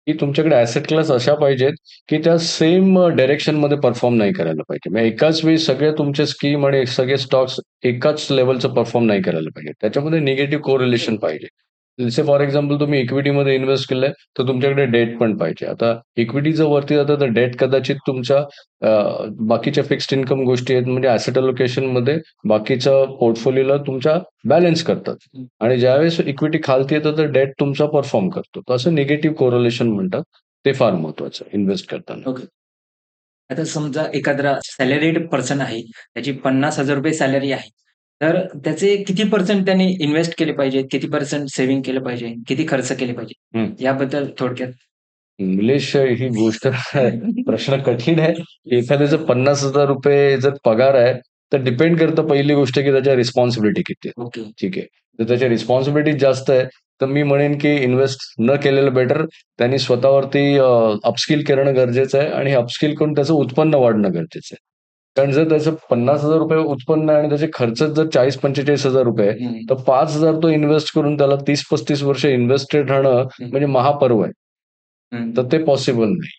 की तुमच्याकडे ॲसेट क्लास अशा पाहिजेत, की त्या सेम डायरेक्शनमध्ये परफॉर्म नाही करायला पाहिजे. म्हणजे एकाच वेळी सगळे तुमचे स्कीम आणि सगळे स्टॉक्स एकाच लेव्हलचं परफॉर्म नाही करायला पाहिजे. त्याच्यामध्ये निगेटिव्ह कोरिलेशन पाहिजे. जसे फॉर एक्झाम्पल तुम्ही इक्विटीमध्ये इन्व्हेस्ट केलंय, तर तुमच्याकडे डेट पण पाहिजे. आता इक्विटी जर वरती जातं, तर डेट कदाचित तुमच्या बाकीच्या फिक्स्ड इन्कम गोष्टी आहेत, म्हणजे ॲसेट अलोकेशनमध्ये बाकीच्या पोर्टफोलिओला तुमच्या बॅलन्स करतात. आणि ज्यावेळेस इक्विटी खालती येतं, तर डेट तुमचा परफॉर्म करतो. तर असं निगेटिव्ह कोरिलेशन म्हणतात. ते फार महत्वाचं आहे इन्व्हेस्ट करताना. ओके. आता समजा एखादा सॅलरीड पर्सन आहे, त्याची ₹50,000 सॅलरी आहे. तर त्याचे किती पर्सेंट त्यांनी इन्व्हेस्ट केले पाहिजे? किती पर्सेंट सेव्हिंग केलं पाहिजे? किती खर्च केले पाहिजे? याबद्दल थोडक्यात. इंग्लिश ही गोष्ट प्रश्न कठीण आहे. एखाद्याचं ₹50,000 जर पगार आहे, तर डिपेंड करतं पहिली गोष्ट, की त्याच्या रिस्पॉन्सिबिलिटी किती आहेत. ओके. ठीक आहे. जर त्याच्या रिस्पॉन्सिबिलिटी जास्त आहे, तर मी म्हणेन की इन्व्हेस्ट न केलेलं बेटर. त्यांनी स्वतःवरती अपस्किल करणं गरजेचं आहे आणि अपस्किल करून त्याचं उत्पन्न वाढणं गरजेचं आहे. कारण जर त्याचं ₹50,000 उत्पन्न आहे आणि त्याचे खर्चच जर ₹40,000-45,000 आहे, तर 5,000 तो इन्व्हेस्ट करून त्याला 30-35 वर्ष इन्व्हेस्टेड राहणं म्हणजे महापर्व आहे. तर ते पॉसिबल नाही.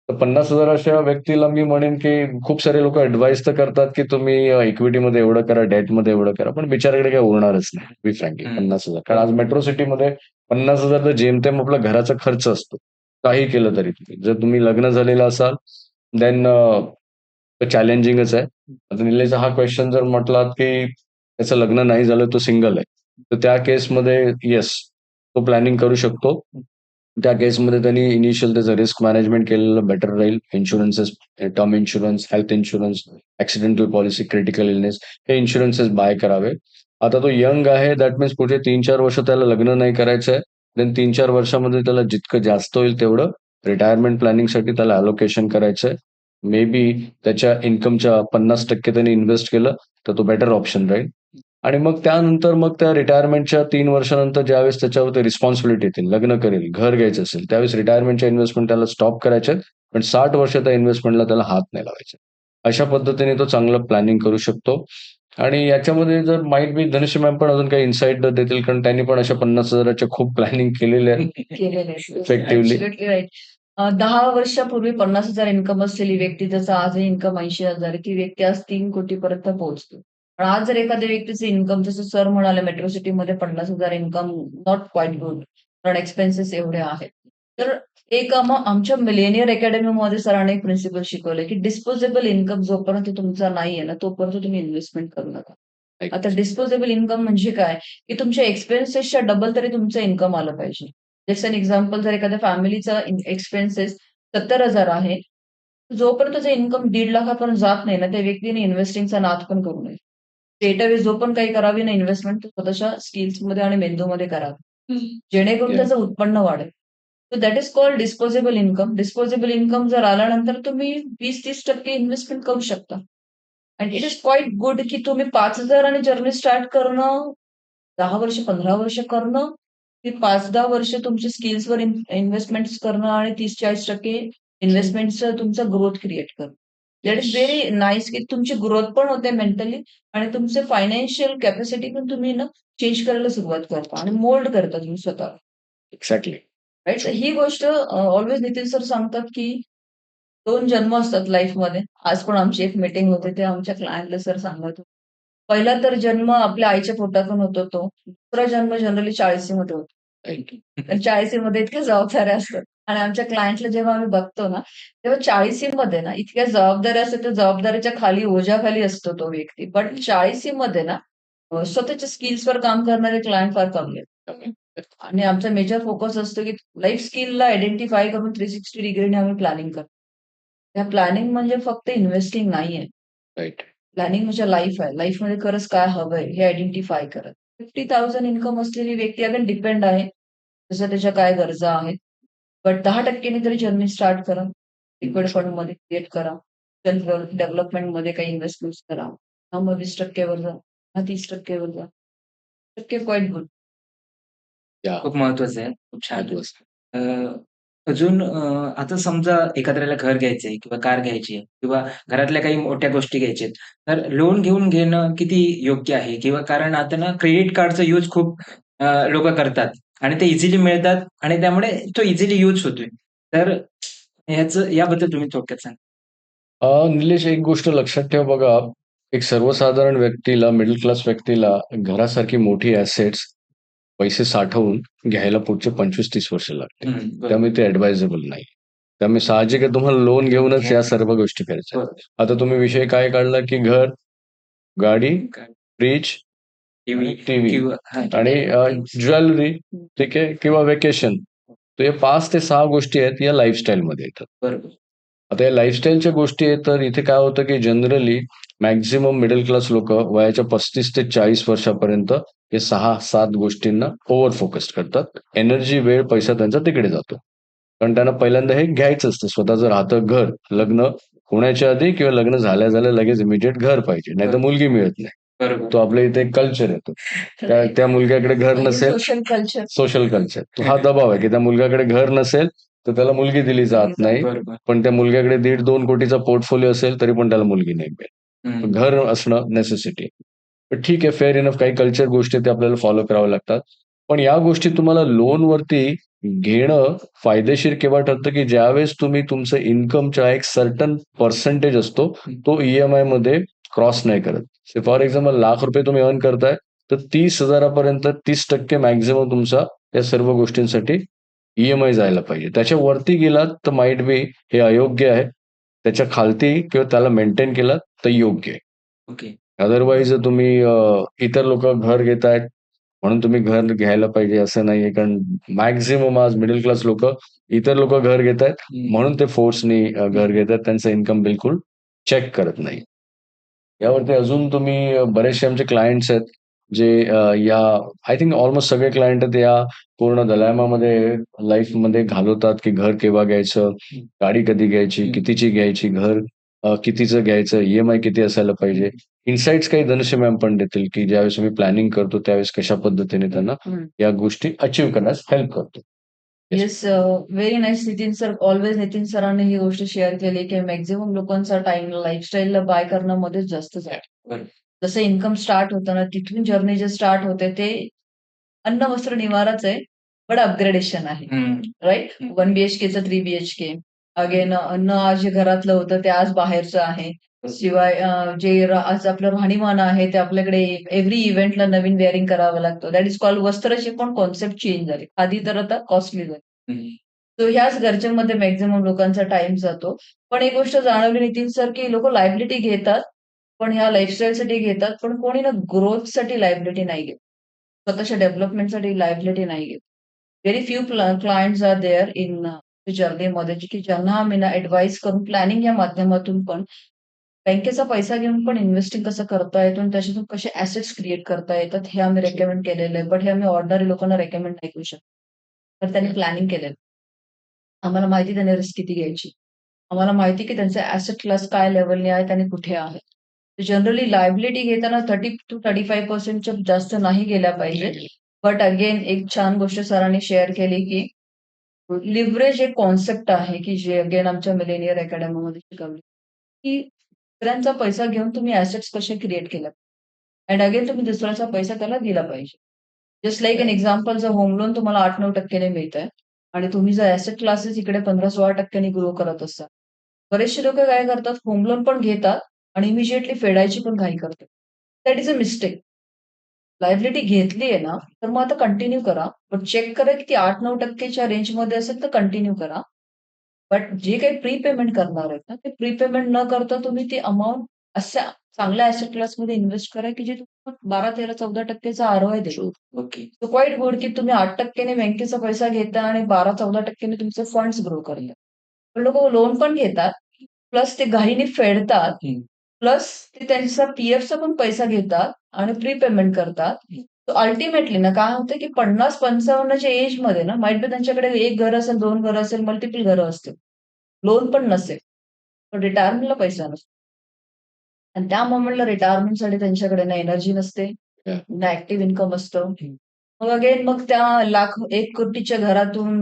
तर 50,000 अशा व्यक्तीला मी म्हणेन, की खूप सारे लोकं ॲडवाइस तर करतात, की तुम्ही इक्विटीमध्ये एवढं करा, डेटमध्ये एवढं करा. पण बिचाऱ्याकडे काही उरणारच नाही. बी फ्रँकली 50,000. कारण आज मेट्रो सिटीमध्ये 50,000 तर जेमतेम आपला घराचा खर्च असतो. काही केलं तरी तुम्ही. जर तुम्ही लग्न झालेलं असाल, देन चॅलेंजिंगच आहे. आता निलेशचा हा क्वेशन जर म्हटलात, की त्याचं लग्न नाही झालं, तो सिंगल आहे. तर त्या केसमध्ये येस, तो प्लॅनिंग करू शकतो. त्या केसमध्ये त्यांनी इनिशियल त्याचं रिस्क मॅनेजमेंट केलेलं बेटर राहील. Insurances, term insurance, health insurance, accidental policy, critical illness हे इन्शुरन्सेस बाय करावे. आता तो यंग आहे, दॅट मीन्स पुढचे 3-4 वर्ष त्याला लग्न नाही करायचं आहे. देन 3-4 वर्षामध्ये त्याला जितकं जास्त होईल तेवढं रिटायरमेंट प्लॅनिंगसाठी त्याला अलोकेशन करायचं आहे. मे बी त्याच्या इन्कमच्या 50% त्यांनी इन्व्हेस्ट केलं, तर तो बेटर ऑप्शन राहील. आणि मग त्यानंतर मग त्या रिटायरमेंटच्या 3 वर्षानंतर ज्यावेळेस त्याच्यावरती रिस्पॉन्सिबिलिटी येतील, लग्न करेल, घर घ्यायचं असेल, त्यावेळेस रिटायरमेंटच्या इन्व्हेस्टमेंट त्याला स्टॉप करायच्यात. पण 60 वर्ष त्या इन्व्हेस्टमेंटला त्याला हात नाही लावायचा. अशा पद्धतीने तो चांगलं प्लॅनिंग करू शकतो. आणि याच्यामध्ये जर माईट बी धनुष्य मॅम पण अजून काही इन्साईट देतील, कारण त्यांनी पण अशा 50,000च्या खूप प्लॅनिंग केलेल्या आहेत केलेले इफेक्टिव्हली. Absolutely right. 10 वर्षापूर्वी 50,000 इन्कम असलेली व्यक्ती, ज्याचा आजही इन्कम 80,000 आहे, ती व्यक्ती आज 3 कोटीपर्यंत पोहोचते. पण आज जर एखाद्या व्यक्तीचं इन्कम, जसं सर म्हणाले, मेट्रो सिटीमध्ये 50,000 इन्कम नॉट क्वाईट गुड, कारण एक्सपेन्सेस एवढे आहेत. तर एक मग आमच्या मिलेनियर अकॅडमीमध्ये सरांनी एक प्रिन्सिपल शिकवलं, की डिस्पोजेबल इन्कम जोपर्यंत तुमचा नाहीये ना, तोपर्यंत तुम्ही इन्व्हेस्टमेंट करू नका. आता डिस्पोजेबल इन्कम म्हणजे काय, की तुमच्या एक्सपेन्सेसच्या डबल तरी तुमचं इन्कम आलं पाहिजे. जस्ट एन एक्झाम्पल, जर एखाद्या फॅमिलीचा एक्सपेन्सेस 70,000 आहे, जोपर्यंत त्याचं इन्कम 1.5 लाखापर्यंत जात नाही ना, त्या व्यक्तीने इन्व्हेस्टिंगचा नाद पण करू नये. स्ट्रेट जो पण काही करावी ना इन्व्हेस्टमेंट, स्वतःच्या स्किल्समध्ये आणि मेंदूमध्ये करावी, जेणेकरून त्याचं उत्पन्न वाढेल. So that is called disposable income. Disposable income जर आल्यानंतर तुम्ही 20-30% इन्व्हेस्टमेंट करू शकता. And it is quite good, की तुम्ही 5,000 आणि जर्नी स्टार्ट करणं, 10 वर्ष, 15 वर्ष करणं, की 5-10 वर्ष तुमच्या स्किल्सवर इन्व्हेस्टमेंट्स करणं आणि 30-40% इन्व्हेस्टमेंटचं तुमचा ग्रोथ क्रिएट करणं. दॅट इज व्हेरी नाईस, की तुमची ग्रोथ पण होते मेंटली आणि तुमचे फायनान्शियल कॅपॅसिटी पण तुम्ही ना चेंज करायला सुरुवात करता आणि मोल्ड करता तुम्ही स्वतः. एक्झॅक्टली. राइट. ही गोष्ट ऑलवेज नितीन सर सांगतात, की 2 जन्म असतात लाईफमध्ये. आज पण आमची एक मीटिंग होती, ते आमच्या क्लायंटला सर सांगत होते. पहिला तर जन्म आपल्या आईच्या पोटातून होतो तो. दुसरा जन्म जनरली 40शी मध्ये होतो. तर 40शी मध्ये इतक्या जबाबदाऱ्या असतात आणि आमच्या क्लायंटला जेव्हा आम्ही बघतो ना, तेव्हा 40शी मध्ये ना इतक्या जबाबदाऱ्या असतात, त्या जबाबदारीच्या खाली, ओझ्याखाली असतो तो व्यक्ती. बट 40शी मध्ये ना स्वतःच्या स्किल्सवर काम करणारे क्लायंट फार कमी आहेत. आणि आमचा मेजर फोकस असतो, की लाईफ स्किलला आयडेंटिफाय करून 360 डिग्रीने आम्ही प्लॅनिंग करतो. त्या प्लॅनिंग म्हणजे फक्त इन्व्हेस्टिंग नाहीये. राईट. प्लॅनिंग म्हणजे लाईफ आहे. लाईफमध्ये खरंच काय हवंय हे आयडेंटिफाय करत. 50,000 इन्कम असलेली व्यक्ती अगेन डिपेंड आहे. जसं त्याच्या काय गरजा आहेत. बट 10% तरी जर्नी स्टार्ट करा. लिक्विड फंडमध्ये क्रिएट करा. सेल्फ डेव्हलपमेंटमध्ये काही इन्व्हेस्टमेंट्स करा. मग 20% वर जा. 30% वर जा. टक्के क्वाईट गुड. या. खूप महत्वाचं आहे. खूप छान. महत्वाचं. अ, अजून आता समजा एखाद्याला घर घ्यायचंय किंवा कार घ्यायची आहे किंवा घरातल्या काही मोठ्या गोष्टी घ्यायच्या आहेत. तर लोन घेऊन घेणं किती योग्य आहे? किंवा कारण आता ना क्रेडिट कार्डचा यूज खूप लोकं करतात आणि ते इझिली मिळतात आणि त्यामुळे तो इझिली यूज होतोय. तर ह्याचं याबद्दल तुम्ही थोडक्यात सांगा? निलेश, एक गोष्ट लक्षात ठेव बघा, एक सर्वसाधारण व्यक्तीला, मिडल क्लास व्यक्तीला घरासारखी मोठी ॲसेट्स, पैसे साठवून घ्यायला पुढचे 25-30 वर्ष लागतील. बरोबर. त्यामुळे ते ॲडवायझेबल नाही. त्यामुळे साहजिक आहे तुम्हाला लोन घेऊनच या सर्व गोष्टी करायच्या आहेत. बरोबर. आता तुम्ही विषय काय काढला, की घर, गाडी, फ्रिज, टीव्ही टीव्ही किंवा हां, आणि ज्वेलरी, ठीक आहे, किंवा व्हॅकेशन. तर हे 5 ते 6 गोष्टी आहेत या लाईफस्टाईलमध्ये येतात. बरोबर. आता या लाईफस्टाईलच्या गोष्टी आहेत, तर इथे काय होतं, की जनरली मॅक्सिमम मिडल क्लास लोकं वयाच्या 35 ते 40 वर्षापर्यंत हे 6-7 गोष्टींना ओव्हर फोकस्ड करतात. एनर्जी, वेळ, पैसा त्यांचा तिकडे जातो. कारण त्यांना पहिल्यांदा हे घ्यायचं असतं. स्वतःचं राहतं घर, लग्न होण्याच्या आधी किंवा लग्न झाल्या-झाल्या लगेच इमिडिएट घर पाहिजे. नाहीतर मुलगी मिळत नाही. बरोबर. तो आपल्या इथे एक कल्चर येतो. त्या मुलग्याकडे घर नसेल, सोशल कल्चर. Social culture. तो हा दबाव आहे, की त्या मुलग्याकडे घर नसेल, तर त्याला मुलगी दिली जात नाही. बरोबर. पण त्या मुलग्याकडे 1.5-2 कोटीचा पोर्टफोलिओ असेल, तरी पण त्याला मुलगी नाही मिळेल. घर असणं नेसेसिटी. पण ठीक आहे, फेअर इनफ, काही कल्चर गोष्टी ते आपल्याला फॉलो कराव्या लागतात. पण या गोष्टी तुम्हाला लोनवरती घेणं फायदेशीर केव्हा ठरतं, की ज्यावेळेस तुम्ही तुमचं इन्कमच्या एक सर्टन पर्सेंटेज असतो, तो ई-एम-आय मध्ये क्रॉस नाही करत. फॉर एक्झाम्पल ₹1,00,000 तुम्ही अर्न करताय, तर 30,000 पर्यंत 30% मॅक्सिमम तुमचा या सर्व गोष्टींसाठी ई-एम-आय जायला पाहिजे. त्याच्या वरती गेलात तर माईट बी हे अयोग्य आहे. त्याच्या खालती किंवा त्याला मेंटेन केलं तर योग्य आहे. ओके. अदरवाईज तुम्ही इतर लोकं घर घेतायत म्हणून तुम्ही घर घ्यायला पाहिजे असं नाहीये. कारण मॅक्सिमम आज मिडल क्लास लोकं, इतर लोकं घर घेतायत म्हणून ते फोर्सनी घर घेतात. त्यांचं इन्कम बिलकुल चेक करत नाही. यावरती अजून तुम्ही बरेचसे आमचे क्लायंट्स आहेत, जे या आय थिंक ऑलमोस्ट सगळे क्लायंट आहेत या पूर्ण दलामामध्ये लाईफमध्ये घालवतात, की घर केव्हा घ्यायचं, गाडी कधी घ्यायची, कितीची घ्यायची, घर कितीचं घ्यायचं, ईएमआय किती असायला पाहिजे, इन्साइट्स काही धनुष्य मॅम पण देतील, की ज्यावेळेस मी प्लॅनिंग करतो त्यावेळेस कशा पद्धतीने त्यांना या गोष्टी अचीव्ह करण्यास हेल्प करतो. Yes, very nice Nitin sir. Always Nitin सरांनी ही गोष्ट शेअर केली की मॅक्झिमम लोकांचा टाइम लाईफस्टाईलला बाय करण्यामध्येच जास्त जातो. बरोबर. जसं इन्कम स्टार्ट होतं ना, तिथून जर्नी जे स्टार्ट होते ते अन्न, वस्त्र, निवाराच आहे, बट अपग्रेडेशन आहे. राईट? 1 बीएचकेचं 3 बीएचके. अगेन अन्न आज जे घरातलं होतं ते आज बाहेरचं आहे. शिवाय आज आपलं राहणीमान आहे ते आपल्याकडे एव्हरी इव्हेंटला नवीन वेअरिंग करावं लागतं. दॅट इज कॉल्ड वस्त्राची पण कॉन्सेप्ट चेंज झाली. आधी तर आता कॉस्टली झाली. सो ह्याच गरजेमध्ये मॅक्झिमम लोकांचा टाइम जातो. पण एक गोष्ट जाणवली नितीन सर, की लोक लायबिलिटी घेतात, पण ह्या लाईफस्टाईलसाठी घेतात, पण कोणी ना ग्रोथसाठी लायबिलिटी नाही घेत. स्वतःच्या डेव्हलपमेंटसाठी लायबिलिटी नाही घेत. Very few clients are there in जर्नीमध्ये की ज्यांना आम्ही ना ऍडवाइस करून प्लॅनिंग या माध्यमातून पण बँकेचा पैसा घेऊन पण इन्व्हेस्टिंग कसं करता येतं आणि त्याच्यातून कसे ॲसेट्स क्रिएट करता येतात हे आम्ही रेकमेंड केलेलं आहे. बट हे आम्ही ऑर्डिनरी लोकांना रेकमेंड नाही करू शकत. तर त्यांनी प्लॅनिंग केलेलं. आम्हाला माहिती त्यांनी रिस्क किती घ्यायची. आम्हाला माहिती की त्यांचे ॲसेट क्लास काय लेव्हलने आहेत आणि कुठे आहेत. जनरली लायबिलिटी घेताना 30 to 35% च्या जास्त नाही गेल्या पाहिजे. बट अगेन एक छान गोष्ट सरांनी शेअर केली की लिव्हरेज एक कॉन्सेप्ट आहे की जे अगेन आमच्या मिलेनियर अकॅडमीमध्ये शिकवली, की दुसऱ्यांचा पैसा घेऊन तुम्ही ॲसेट्स कसे क्रिएट केले अँड अगेन तुम्ही दुसऱ्याचा पैसा त्याला दिला पाहिजे. जस्ट लाइक एन एक्झाम्पल, जर होम लोन तुम्हाला 8-9% मिळतंय आणि तुम्ही जर ॲसेट क्लासेस इकडे 15-16% ग्रो करत असाल. बरेचसे लोकं काय करतात, होम लोन पण घेतात आणि इमिजिएटली फेडायची पण घाई करतात. That is a mistake. Liability घेतली आहे ना, तर मग आता कंटिन्यू करा. बट चेक करा की ती 8-9% च्या रेंजमध्ये असेल तर कंटिन्यू करा. बट जे काही प्रीपेमेंट करणार आहेत ना, ते प्रीपेमेंट न करता तुम्ही ती अमाउंट अशा चांगल्या ॲसेट क्लासमध्ये इन्व्हेस्ट करा, की जे तुम्हाला 12-13-14% आरओआय देईल. ओके. सो क्वाईट गुड की तुम्ही 8% ने बँकेचा पैसा घेता आणि 12-14% ने तुमचे फंड्स ग्रो करता. पण लोकं लोन पण घेतात, प्लस ते घाईने फेडतात, प्लस ते त्यांचा पी-एफचा पण पैसा घेतात आणि प्रीपेमेंट करतात. अल्टिमेटली ना काय होतं, की 50-55 च्या एजमध्ये ना माईट बी त्यांच्याकडे 1 घर असेल, 2 घरं असेल, मल्टिपल घरं असतील. लोन पण नसेल. पण रिटायरमेंटला पैसा नसतो. आणि त्या मोमेंटला रिटायरमेंटसाठी त्यांच्याकडे ना एनर्जी नसते, ना ॲक्टिव्ह इन्कम असतं. मग अगेन मग त्या 1,00,00,000-1,00,00,000च्या घरातून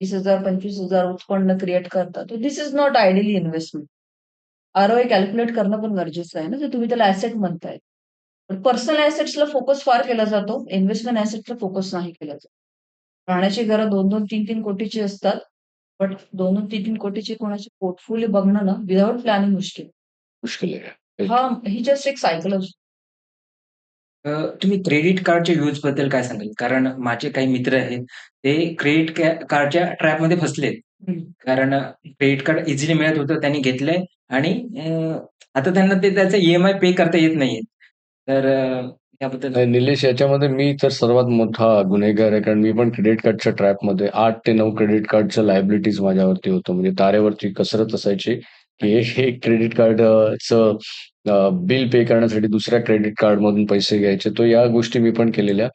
20,000 25,000 उत्पन्न क्रिएट करतात. This is not ideally investment. ROI calculate करणं पण गरजेचं आहे ना, जर तुम्ही त्याला ॲसेट म्हणताय. पण पर्सनल ॲसेट्सला फोकस फार केला जातो. इन्व्हेस्टमेंट ॲसेटला फोकस नाही केला जात. राहण्याची घरं 2-2, 3-3 कोटीची असतात. बट 2-2, 3-3 कोटीची कोणाची पोर्टफोलिओ बघणं ना, विदाऊट प्लॅनिंग मुश्किल. मुश्किल आहे. ही जस्ट एक सायकॉलॉजी. तुम्ही क्रेडिट कार्डच्या बद्दल काय सांगाल? कारण माझे काही मित्र आहेत, ते क्रेडिट कार्डच्या ट्रॅपमध्ये फसलेत. कारण क्रेडिट कार्ड इझिली मिळत होतं, त्यांनी घेतलंय आणि आता त्यांना त्याचा ईएमआय पे करता येत नाहीये. तर याबद्दल नाही निलेश, याच्यामध्ये मी तर सर्वात मोठा गुन्हेगार आहे. कारण मी पण क्रेडिट कार्डच्या ट्रॅपमध्ये 8 ते 9 क्रेडिट कार्डच्या लायबिलिटीज माझ्यावरती होतं. म्हणजे तारेवरची कसरत असायची, की हे क्रेडिट कार्डचं बिल पे करण्यासाठी दुसऱ्या क्रेडिट कार्डमधून पैसे घ्यायचे. तर या गोष्टी मी पण केलेल्या.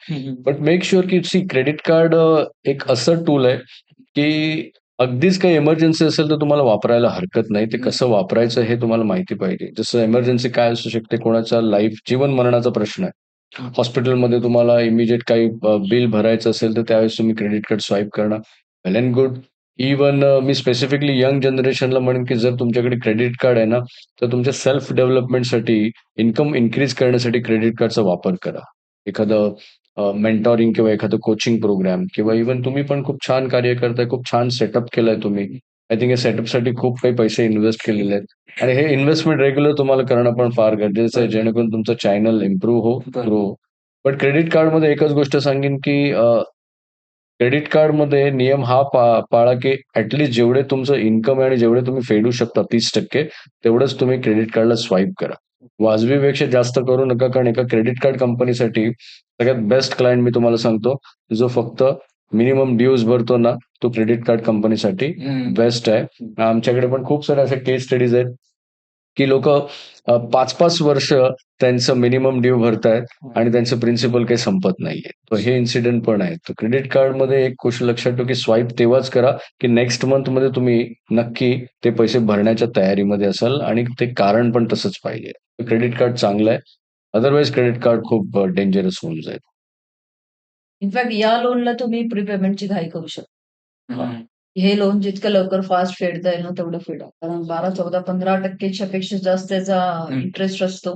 बट मेक शुअर की क्रेडिट कार्ड एक असं टूल आहे, की अगदीच काही इमर्जन्सी असेल तर तुम्हाला वापरायला हरकत नाही. ते कसं वापरायचं हे तुम्हाला माहिती पाहिजे. जसं इमर्जन्सी काय असू शकते, कोणाचा जीवन मरणाचा प्रश्न आहे. हॉस्पिटलमध्ये तुम्हाला इमिजिएट काही बिल भरायचं असेल तर त्यावेळेस तुम्ही क्रेडिट कार्ड स्वाईप करणं वेल अँड गुड. इव्हन मी स्पेसिफिकली यंग जनरेशनला म्हणेन, की जर तुमच्याकडे क्रेडिट कार्ड आहे ना, तर तुमच्या सेल्फ डेव्हलपमेंटसाठी, इन्कम इन्क्रीज करण्यासाठी क्रेडिट कार्डचा वापर करा. एखादं मेंटॉरिंग किंवा एखादं कोचिंग प्रोग्राम किंवा इव्हन तुम्ही पण खूप छान कार्य करताय, खूप छान सेटअप केलाय तुम्ही. आय थिंक या सेटअपसाठी खूप काही पैसे इन्व्हेस्ट केलेले आहेत आणि हे इन्व्हेस्टमेंट रेग्युलर तुम्हाला करणं पण फार गरजेचं आहे, जेणेकरून तुमचं चॅनल इम्प्रूव्ह हो, ग्रो हो. बट क्रेडिट कार्डमध्ये एकच गोष्ट सांगेन, की क्रेडिट कार्डमध्ये नियम हा पाळा, की ॲटलीस्ट जेवढे तुमचं इन्कम आहे आणि जेवढे तुम्ही फेडू शकता 30% तेवढंच तुम्ही क्रेडिट कार्डला स्वाईप करा. वाजवीपेक्षा जास्त करू नका. कारण एका क्रेडिट कार्ड कंपनीसाठी सगळ्यात बेस्ट क्लायंट मी तुम्हाला सांगतो, जो फक्त मिनिमम ड्यूज भरतो ना, तो क्रेडिट कार्ड कंपनीसाठी बेस्ट आहे. आमच्याकडे पण खूप साऱ्या अशा केस स्टडीज आहेत, की लोकं 5-5 वर्ष त्यांचं मिनिमम ड्यू भरतायत आणि त्यांचं प्रिन्सिपल काही संपत नाहीये. तर हे इन्सिडेंट पण आहे. तर क्रेडिट कार्डमध्ये एक गोष्ट लक्षात ठेवा, की स्वाईप तेव्हाच करा, की नेक्स्ट मंथमध्ये तुम्ही नक्की ते पैसे भरण्याच्या तयारीमध्ये असाल आणि ते कारण पण तसंच पाहिजे. क्रेडिट कार्ड चांगलं आहे. अदरवाईज क्रेडिट कार्ड खूप डेंजरस होऊन जाईल. इनफॅक्ट या लोनला तुम्ही प्रीपेमेंटची घाई करू शकता. हं. हे लोन जितकं लवकर फास्ट फेडता येईल ना तेवढं फेडा. कारण 12, 14, 15% पेक्षा जास्त त्याचा हं. इंटरेस्ट असतो.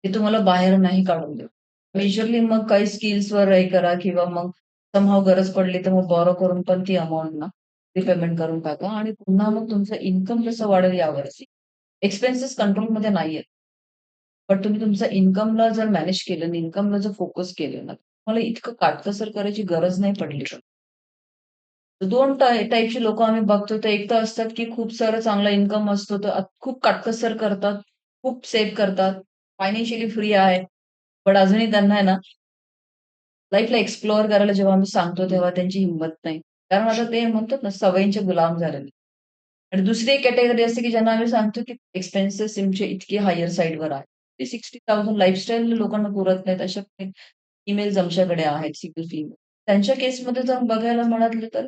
ते तुम्हाला बाहेर नाही काढून देत. मेजरली मग काही स्किल्सवर हे करा किंवा मग समहाऊ गरज पडली तर मग बॉरो करून पण ती अमाउंट ना रिपेमेंट करून टाका आणि पुन्हा मग तुमचं इन्कम कसं वाढेल यावरती. एक्सपेन्सेस कंट्रोलमध्ये नाहीयेत. पण तुम्ही तुमचं इन्कमला जर मॅनेज केलं आणि इन्कमला जर फोकस केलं ना, तुम्हाला इतकं काटकसर करायची गरज नाही पडली. तर 2 टाइपची लोकं आम्ही बघतो. तर एक तर असतात, की खूप सारं चांगला इन्कम असतो, तर खूप काटकसर करतात, खूप सेव्ह करतात, फायनान्शियली फ्री आहे. पण अजूनही त्यांना आहे ना, लाईफला एक्सप्लोअर करायला जेव्हा आम्ही सांगतो, तेव्हा त्यांची हिंमत नाही. कारण आता ते म्हणतात ना, सवयींचे गुलाम झालेले. आणि दुसरी एक कॅटेगरी असते, की ज्यांना आम्ही सांगतो, की एक्सपेन्सेस तुमचे इतके हायर साइडवर आहेत. ते 60,000 लाईफस्टाईल लोकांना पुरत नाहीत. अशा ईमेल्स आमच्याकडे आहेत, सिंगल फीमेल. त्यांच्या केसमध्ये जर बघायला म्हणाले तर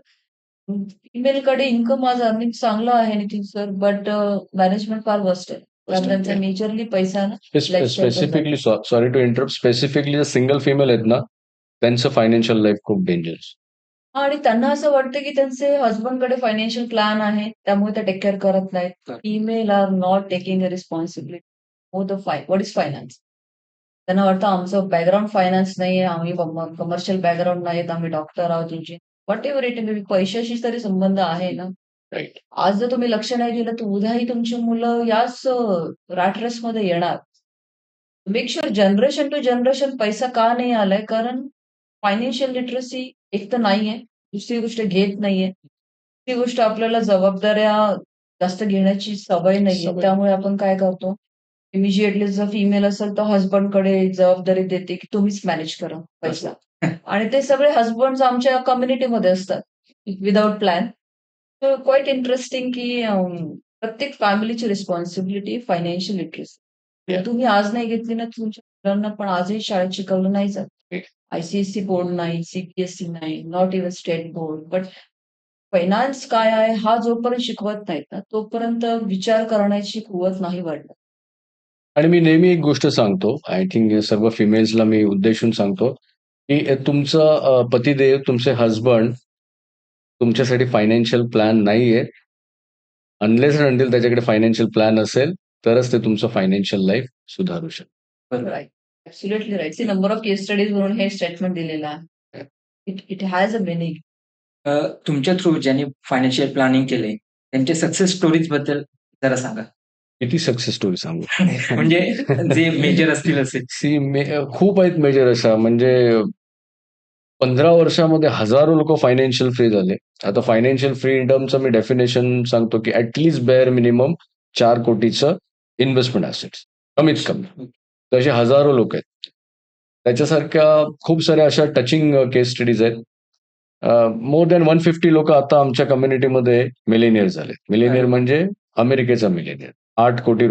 ईमेलकडे इन्कम आज अर्निंग चांगलं आहे नितीन सर, बट मॅनेजमेंट फार वर्स्ट आहे. कारण त्यांचा मेजरली पैसा ना लाईफस्टाईलवर जातो. Specifically sorry to interrupt specifically जे सिंगल फिमेल आहेत ना, त्यांचं फायनान्शियल लाईफ खूप डेंजरस. आणि त्यांना असं वाटतं, की त्यांचे हसबंडकडे फायनान्शियल प्लॅन आहे, त्यामुळे ते टेक केअर करत नाहीत. Female are not taking a responsibility for the what is finance. त्यांना वाटतं आमचं बॅकग्राऊंड फायनान्स नाहीये, आम्ही कमर्शियल बॅकग्राऊंड नाहीत, आम्ही डॉक्टर आहोत इंजिनियर. व्हॉटेव्हर इट मे बी पैशाशी तरी संबंध आहे ना. राइट. आज जर तुम्ही लक्ष नाही दिलं, तर उद्याही तुमची मुलं याच रॅट रेसमध्ये येणार. Make sure generation to generation पैसा का नाही आलाय? कारण फायनान्शियल लिटरसी एक तर नाहीये. दुसरी गोष्ट घेत नाहीये. तिसरी गोष्ट आपल्याला जबाबदाऱ्या जास्त घेण्याची सवय नाहीये. सवय. त्यामुळे आपण काय करतो? इमिजिएटली जर फिमेल असेल तर हसबंडकडे जबाबदारी देते, की तुम्हीच मॅनेज करा पैसा. आणि ते सगळे हसबंड्स आमच्या कम्युनिटीमध्ये असतात. Without plan. तर क्वाईट इंटरेस्टिंग की प्रत्येक फॅमिलीची रिस्पॉन्सिबिलिटी फायनान्शियल लिटरसी. Yeah. तुम्ही आज नाही घेतली ना तुमच्या मुलांना पण आजही शाळेत शिकवलं नाही जात. Yeah. आय-सी-एस-सी बोर्ड नाही, सी-बी-एस-ई नाही, not even state board. But finance काय आहे हा जोपर्यंत शिकवत नाहीत ना, तोपर्यंत विचार करण्याची कुवत नाही वाढत. आणि मी नेहमी एक गोष्ट सांगतो, आय थिंक सर्व फिमेल्सला मी उद्देशून सांगतो, की तुमचं पतिदेव, तुमचे हसबंड तुमच्यासाठी फायनान्शियल प्लॅन नाहीये. अनलेस अँड अंटिल त्याच्याकडे फायनान्शियल प्लॅन असेल, तरच ते तुमचं फायनान्शियल लाईफ सुधारू शकतं. Right. Absolutely right. See number of case studies वरून हे स्टेटमेंट दिलेलं आहे. It it has a meaning. तुमच्या थ्रू ज्यांनी फायनान्शियल प्लॅनिंग केलंय, त्यांच्या सक्सेस स्टोरीज बद्दल जरा सांगा. किती सक्सेस स्टोरी सांगू? म्हणजे जे मेजर असतील असे. खूप आहेत मेजर अशा. म्हणजे 15 वर्षामध्ये हजारो लोकं फायनान्शियल फ्री झाले. आता फायनान्शियल फ्रीडमचं मी डेफिनेशन सांगतो, की ॲट लीस्ट बेअर मिनिमम 4 कोटीचं इन्व्हेस्टमेंट असेट्स. कमीत कमी. तसे हजारो लोक आहेत. त्याच्यासारख्या खूप साऱ्या अशा टचिंग केस स्टडीज आहेत. मोर दॅन 150 लोकं आता आमच्या कम्युनिटीमध्ये मिलेनियर झालेत. मिलेनियर अरे. म्हणजे अमेरिकेचा मिलेनियर. ₹8 कोटी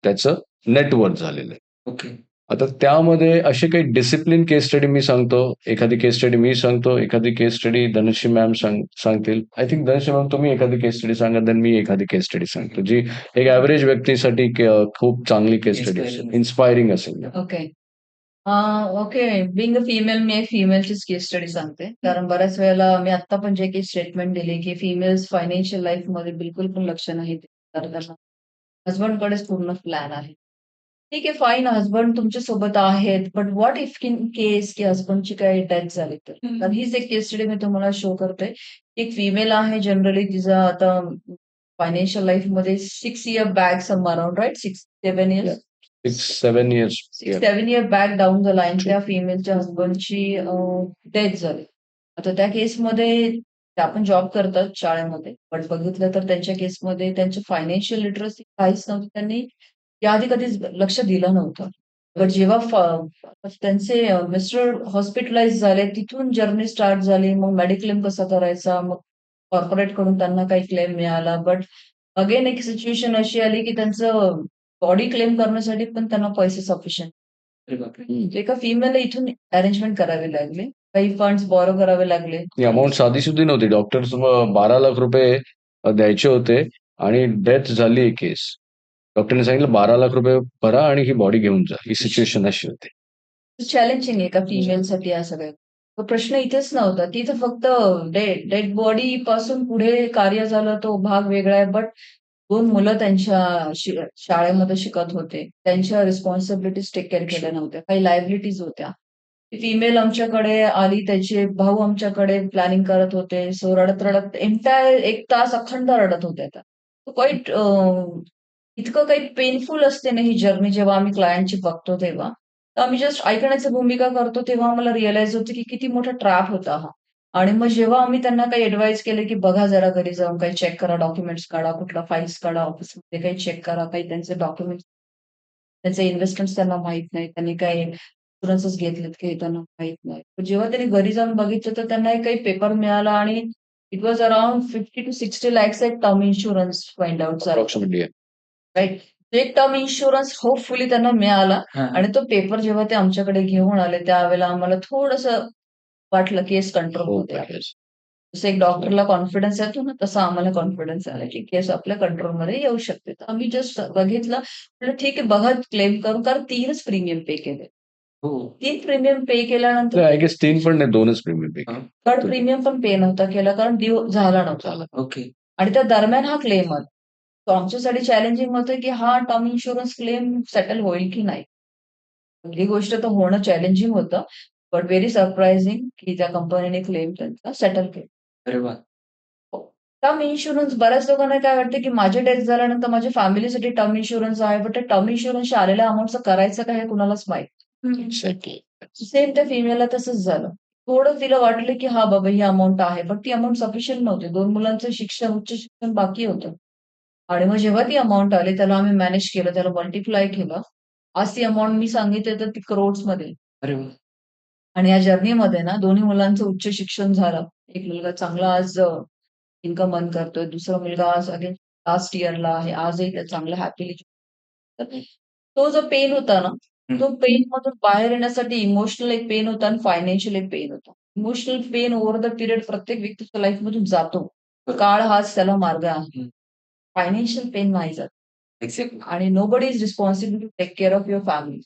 त्याचं नेट वर्थ झालेलं आहे. ओके. आता त्यामध्ये असे काही डिसिप्लिन केस स्टडी मी सांगतो. एखादी केस स्टडी मी सांगतो. एखादी केस स्टडी धनश्री मॅम सांगतील. आय थिंक धनश्री मॅम तुम्ही एखादी केस स्टडी सांगा, देन मी एखादी केस स्टडी सांगतो. जी एक ॲव्हरेज व्यक्तीसाठी खूप चांगली केस स्टडी असेल, Inspiring. इन्स्पायरिंग असेल. Okay. Okay. Being a female मी एक फिमेलचीच केस स्टडी सांगते. कारण बऱ्याच वेळेला मी आत्ता पण जे काही स्टेटमेंट दिली, की फिमेल्स फायनान्शियल लाईफमध्ये बिलकुल पण लक्ष नाही देत. तर त्यांना हसबंडकडेच पूर्ण प्लॅन आहे. ठीक आहे, फाईन हसबंड तुमच्या सोबत आहेत, but what if in case की हसबंडची काही डेथ झाली तर? तर हीच एक केस स्टडी मी तुम्हाला शो करते. एक फिमेल आहे जनरली तिचा आता फायनान्शियल लाईफमध्ये 6 year back some around right 6-7 years. 6-7 years. 6-7 year back down the line त्या फिमेलच्या हसबंडची डेथ झाली. आता त्या केसमध्ये त्या पण जॉब करतात शाळेमध्ये. पण बघितलं तर त्यांच्या केसमध्ये त्यांची फायनान्शियल लिटरसी काहीच नव्हती. त्यांनी याआधी कधीच लक्ष दिलं नव्हतं. पण जेव्हा त्यांचे मिस्टर हॉस्पिटलाइज झाले, तिथून जर्नी स्टार्ट झाली. मग मेडिक्लेम कसा करायचा? मग कॉर्पोरेटकडून त्यांना काही क्लेम मिळाला. बट अगेन एक सिच्युएशन अशी आली, की त्यांचं बॉडी क्लेम करण्यासाठी पण त्यांना पैसे सफिशियंट. अरे बापरे! एका फिमेलला इथून अरेंजमेंट करावे लागले. काही फंड्स बॉरो करावे लागले. ही अमाउंट साधी-सुधी नव्हती. डॉक्टर्स ₹12,00,000 द्यायचे होते आणि डेथ झाली ही केस. डॉक्टरने सांगितलं ₹12,00,000 भरा आणि ही बॉडी घेऊन जा. ही सिच्युएशन अशी होती. चॅलेंजिंग आहे एका फिमेलसाठी या सगळ्या. तो प्रश्न इथेच नव्हता. तिथं फक्त डेड बॉडी पासून पुढे कार्य झालं तो भाग वेगळा आहे. बट 2 मुलं त्यांच्या शाळेमध्ये शिकत होते. त्यांच्या रिस्पॉन्सिबिलिटीज टेक केअर केल्या नव्हत्या. काही लायबिलिटीज होत्या. फिमेल आमच्याकडे आली, त्याचे भाऊ आमच्याकडे प्लॅनिंग करत होते. सो रडत-रडत एंटायर 1 तास अखंड रडत होत्या त्या. क्वाईट इतकं काही पेनफुल असते ना ही जर्नी जेव्हा आम्ही क्लायंटची बघतो तेव्हा. तर आम्ही जस्ट ऐकण्याची भूमिका करतो तेव्हा आम्हाला रिअलाईज होतं की किती मोठा ट्रॅप होता हा. आणि मग जेव्हा आम्ही त्यांना काही ॲडवाईस केलं की बघा जरा घरी जाऊन काही चेक करा, डॉक्युमेंट्स काढा, कुठल्या फाइल्स काढा, ऑफिसमध्ये काही चेक करा, काही त्यांचे डॉक्युमेंट्स, त्यांचे इन्व्हेस्टमेंट्स त्यांना माहीत नाही. त्यांनी काही इन्शुरन्सच घेतलेत की हे त्यांना माहीत नाही. पण जेव्हा त्यांनी घरी जाऊन बघितलं तर त्यांना एक काही पेपर मिळाला आणि it was around 50 to 60 lakhs एक टर्म इन्शुरन्स फाइंड आउट झाला. अप्रॉक्सिमेटली. राइट. एक टर्म इन्शुरन्स होपफुली त्यांना मिळाला हां. आणि तो पेपर जेव्हा ते आमच्याकडे घेऊन आले त्यावेळेला आम्हाला थोडंसं वाटलं केस हो, कंट्रोलमध्ये आहे. येस. जसं एक डॉक्टरला कॉन्फिडन्स येतो ना, तसा आम्हाला कॉन्फिडन्स आला की केस आपल्या कंट्रोलमध्ये येऊ शकते. तर आम्ही जस्ट बघितलं, म्हटलं ठीक आहे बघा क्लेम करू, कारण 3च प्रीमियम पे केले. हो. 3 प्रीमियम पे केल्यानंतर आय गेस 3 पण नाही 2च प्रीमियम पे केले. 3rd प्रीमियम पण पे नव्हता केला कारण ड्यू झाला नव्हता. झालं. ओके. आणि त्या दरम्यान हा क्लेम आला. तो आमच्यासाठी चॅलेंजिंग होतं, की हा टर्म इन्शुरन्स क्लेम सेटल होईल की नाही? पहिली गोष्ट तर होणं चॅलेंजिंग होतं. बट व्हेरी सरप्रायझिंग की त्या कंपनीने क्लेम त्यांचा सेटल केला. अरे वाह! टर्म इन्शुरन्स बऱ्याच लोकांना काय वाटतं, की माझी डेथ झाल्यानंतर माझ्या फॅमिलीसाठी टर्म इन्शुरन्स आहे. बट त्या टर्म इन्शुरन्सच्या आलेल्या अमाउंटचं करायचं काय हे कुणालाच माहीत. एक्झॅक्टली. सेम त्या फिमेलला तसंच झालं. थोडं तिला वाटलं, की हां बाबा ही अमाउंट आहे. बट ती अमाउंट सफिशियंट नव्हती. 2 मुलांचं शिक्षण, उच्च शिक्षण बाकी होतं. आणि मग जेव्हा ती अमाउंट आली त्याला आम्ही मॅनेज केलं, त्याला मल्टिप्लाय केलं. आज ती अमाउंट मी सांगितली तर ती करोड्समध्ये आहे. अरे वाह! आणि या जर्नीमध्ये ना दोन्ही मुलांचं उच्च शिक्षण झालं. एक मुलगा चांगला आज इन्कम अर्न करतोय. दुसरा मुलगा आज अगेन लास्ट इयरला आहे. आजही त्या चांगला हॅपीली. तर तो जो पेन होता ना, हं. तो पेनमधून बाहेर येण्यासाठी इमोशनल एक पेन होता आणि फायनान्शियल एक पेन होता. Emotional pain over the period प्रत्येक व्यक्तीच्या लाईफमधून जातो. काळ हाच त्याला मार्ग आहे. हं. फायनान्शियल पेन नाही जात. एक्झॅक्टली. आणि nobody is responsible to take care of your family.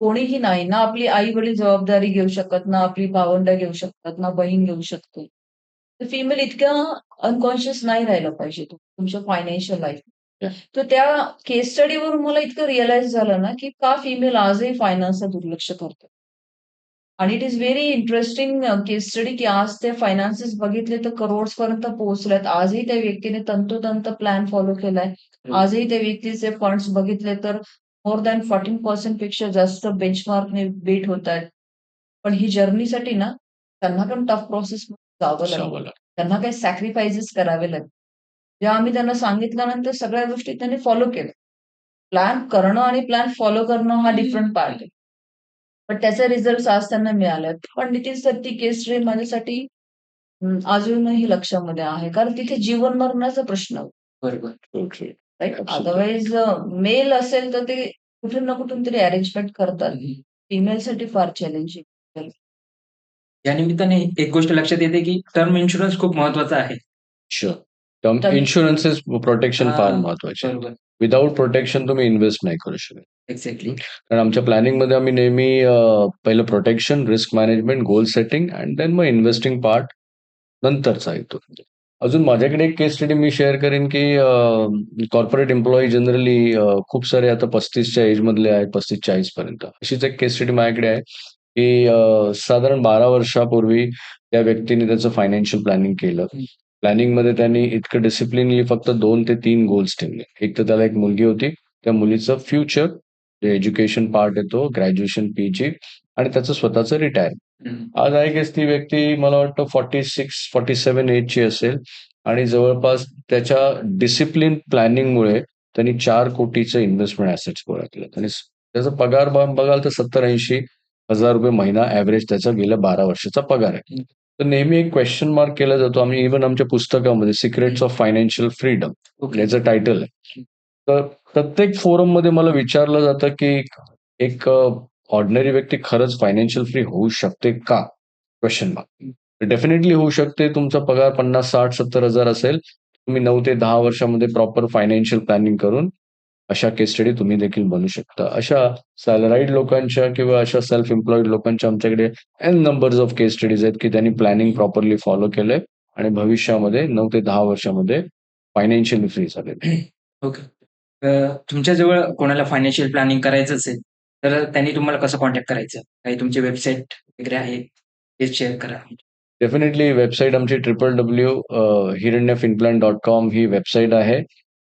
कोणीही नाही. ना आपली आई-वडील जबाबदारी घेऊ शकत, ना आपली भावंडं घेऊ शकतात, ना बहीण घेऊ शकते. तर फिमेल इतक्या अनकॉन्शियस नाही राहिलं पाहिजे तुमच्या फायनान्शियल लाईफ. Yeah. तर त्या केस स्टडीवरून मला इतकं रिअलाईज झालं ना, की का फिमेल आजही फायनान्सला दुर्लक्ष करतात. आणि it is very interesting case study, की आज ते फायनान्सेस बघितले तर करोड्सपर्यंत पोहोचलेत. आजही त्या व्यक्तीने तंतोतंत प्लॅन फॉलो केलाय. आजही त्या व्यक्तीचे फंड्स बघितले तर मोर दॅन 14% पेक्षा जास्त बेंचमार्कने बीट होतायत. पण ही जर्नीसाठी ना त्यांना पण टफ प्रोसेस जावं लागलं. जावं लागलं. त्यांना काही सॅक्रिफाइसेस करावे लागले. जेव्हा आम्ही त्यांना सांगितलं ना, सगळ्या गोष्टी त्यांनी फॉलो केल्या. प्लॅन करणं आणि प्लॅन फॉलो करणं हा डिफरंट पार्ट आहे. पण त्याचे रिझल्ट्स आज त्यांना मिळालेत. पण ती केस स्टडी माझ्यासाठी अजूनही लक्षामध्ये आहे. कारण तिथे जीवन-मरणाचा प्रश्न होता. बरोबर. Okay. Right. Absolutely. Otherwise male असेल तर ते कुठून ना कुठून तरी अरेंजमेंट करतात. हं. फिमेलसाठी फार चॅलेंजिंग. या निमित्ताने एक गोष्ट लक्षात येते, की टर्म इन्शुरन्स खूप महत्वाचा आहे. शुअर. टर्म टर्म इन्शुरन्सेस प्रोटेक्शन फार हां, महत्वाचे आहे. बरोबर. विदाऊट प्रोटेक्शन तुम्ही इन्व्हेस्ट नाही करू शकत. एक्झॅक्टली. कारण आमच्या प्लॅनिंगमध्ये आम्ही नेहमी पहिलं protection, risk management, goal setting and then मग इन्व्हेस्टिंग पार्ट नंतरचा येतो. अजून माझ्याकडे एक केस स्टडी मी शेअर करेन, की कॉर्पोरेट एम्प्लॉयी जनरली खूप सारे आता 35च्या एजमधले आहेत, 35-40 पर्यंत. अशीच एक केस स्टडी माझ्याकडे आहे, की साधारण 12 वर्षापूर्वी त्या व्यक्तीने त्याचं फायनान्शियल प्लॅनिंग केलं. हं. प्लॅनिंगमध्ये त्यांनी इतकं डिसिप्लिनली फक्त 2 ते 3 गोल्स ठेवले. एक तर त्याला एक मुलगी होती. त्या मुलीचं फ्युचर, जे एज्युकेशन पार्ट येतो, ग्रॅज्युएशन, पीजी आणि त्याचं स्वतःचं रिटायरमेंट. हं. आज आय गेस ती व्यक्ती मला वाटतं 46-47 एजची असेल आणि जवळपास त्याच्या डिसिप्लिन प्लॅनिंगमुळे त्यांनी 4 कोटीचं इन्व्हेस्टमेंट ॲसेट्स गोळा केलेत आणि त्याचा पगार बघाल तर ₹70,000-80,000 महिना ॲव्हरेज त्याचा गेल्या 12 वर्षाचा पगार आहे. हं. तर नेहमी एक क्वेश्चन मार्क केला जातो. आम्ही इव्हन आमच्या पुस्तकामध्ये secrets of financial freedom okay. याचं टायटल आहे. तर प्रत्येक फोरममध्ये मला विचारलं जातं, की एक ऑर्डिनरी व्यक्ती खरंच फायनान्शियल फ्री होऊ शकते का? Question mark. डेफिनेटली होऊ शकते. तुमचा पगार 50, 60, 70,000 असेल. तुम्ही 9 ते 10 वर्षामध्ये प्रॉपर फायनान्शियल प्लॅनिंग करून अशा केस स्टडी तुम्ही देखील बनू शकता. अशा सॅलराईड लोकांच्या किंवा अशा सेल्फ एम्प्लॉईड लोकांच्या आमच्याकडे N numbers of case studies आहेत, की त्यांनी प्लॅनिंग प्रॉपरली फॉलो केलंय आणि भविष्यामध्ये 9 ते 10 वर्षामध्ये फायनान्शियली फ्री झालेले. ओके. तुमच्याजवळ कोणाला फायनान्शियल प्लॅनिंग करायचं असेल, तर त्यांनी तुम्हाला कसं कॉन्टॅक्ट करायचं? काही तुमची वेबसाईट वगैरे आहे, ते शेअर करा. डेफिनेटली वेबसाईट आमची www.hiranyaffinplan.com ही वेबसाईट आहे.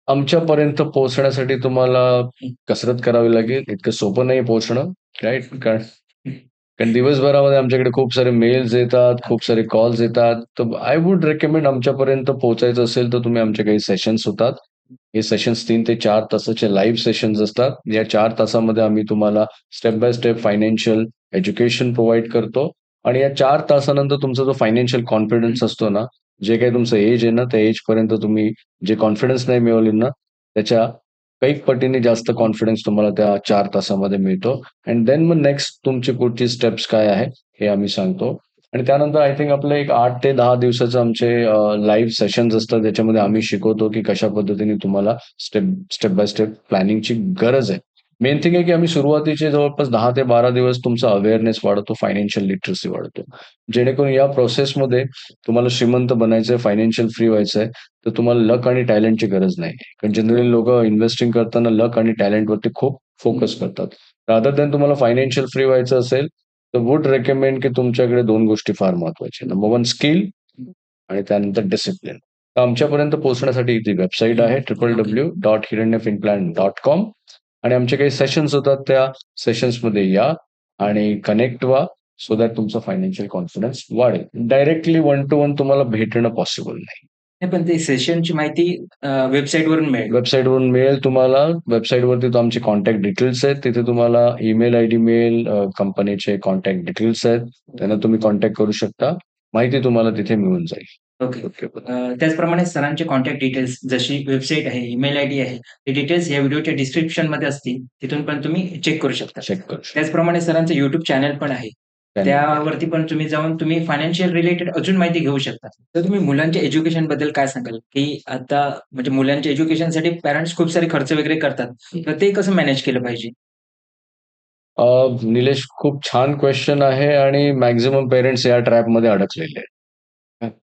आमच्यापर्यंत पोहोचण्यासाठी तुम्हाला कसरत करावी लागेल. इतकं सोपं नाही पोहोचणं, राइट? कारण कारण दिवसभरामध्ये आमच्याकडे खूप सारे मेल्स येतात, खूप सारे कॉल्स येतात. तर आय वुड रिकमेंड आमच्यापर्यंत पोहोचायचं असेल, तर तुम्ही आमचे काही सेशन्स होतात. हे सेशन्स 3 ते 4 तासाचे लाईव्ह सेशन्स असतात. या 4 तासामध्ये आम्ही तुम्हाला step by step financial education provide करतो आणि या 4 तासानंतर तुमचा जो फायनान्शियल कॉन्फिडन्स असतो ना, जे काही तुमचं एज आहे ना, त्या एजपर्यंत तुम्ही जे कॉन्फिडन्स नाही मिळवली ना, त्याच्या कैक पटीने जास्त कॉन्फिडन्स तुम्हाला त्या 4 तासामध्ये मिळतो अँड देन मग नेक्स्ट तुमची पुढची स्टेप्स काय आहे, हे आम्ही सांगतो. आणि त्यानंतर आय थिंक आपलं एक 8 ते 10 दिवसाचं आमचे लाईव्ह सेशन्स असतात, ज्याच्यामध्ये आम्ही शिकवतो, की कशा पद्धतीने तुम्हाला स्टेप स्टेप बाय स्टेप प्लॅनिंगची गरज आहे. मेन थिंग आहे, की आम्ही सुरुवातीचे जवळपास 10 ते 12 दिवस तुमचा अवेअरनेस वाढवतो, फायनान्शियल लिटरसी वाढवतो. जेणेकरून या प्रोसेसमध्ये तुम्हाला श्रीमंत बनायचंय, फायनान्शियल फ्री व्हायचंय, तर तुम्हाला लक आणि टॅलेंटची गरज नाही. कारण जनरली लोकं इन्व्हेस्टिंग करताना लक आणि टॅलेंटवरती खूप फोकस करतात. रादर दॅन तुम्हाला फायनान्शियल फ्री व्हायचं असेल, तर वुड रेकमेंड की तुमच्याकडे 2 गोष्टी फार महत्त्वाच्या. नंबर 1 स्किल आणि त्यानंतर डिसिप्लिन. तर आमच्यापर्यंत पोहोचण्यासाठी ती वेबसाईट आहे ओके. www.hiranyafinplan.com आणि आमचे काही सेशन्स होतात, त्या सेशन्समध्ये या आणि कनेक्ट व्हा, सो दॅट तुमचा फायनान्शियल कॉन्फिडन्स वाढेल. डायरेक्टली वन टू वन तुम्हाला भेटणं पॉसिबल नाही. नाही, पण ते सेशनची माहिती वेबसाईटवरून मिळेल. वेबसाईटवरून मिळेल तुम्हाला. वेबसाईटवरती तो आमचे कॉन्टॅक्ट डिटेल्स आहेत. तिथे तुम्हाला ईमेल आयडी मिळेल, कंपनीचे कॉन्टॅक्ट डिटेल्स आहेत. त्यांना तुम्ही कॉन्टॅक्ट करू शकता. माहिती तुम्हाला तिथे मिळून जाईल. ओके. ओके. त्याचप्रमाणे सरांचे कॉन्टॅक्ट डिटेल्स जशी वेबसाईट आहे, ईमेल आयडी आहे, ते डिटेल्स या व्हिडिओच्या डिस्क्रिप्शनमध्ये असतील. तिथून पण तुम्ही चेक करू शकता. चेक करू शकता. त्याचप्रमाणे सरांचं YouTube चॅनल पण आहे. त्यावरती पण तुम्ही जाऊन तुम्ही फायनान्शियल रिलेटेड अजून माहिती घेऊ शकता. तर तुम्ही मुलांच्या एज्युकेशन बद्दल काय सांगाल? की आता म्हणजे मुलांच्या एज्युकेशनसाठी पॅरेंट्स खूप सारे खर्च वगैरे करतात. तर ते कसं मॅनेज केलं पाहिजे? निलेश, खूप छान क्वेश्चन आहे आणि मॅक्सिमम पेरेंट्स या ट्रॅपमध्ये अडकलेले आहेत.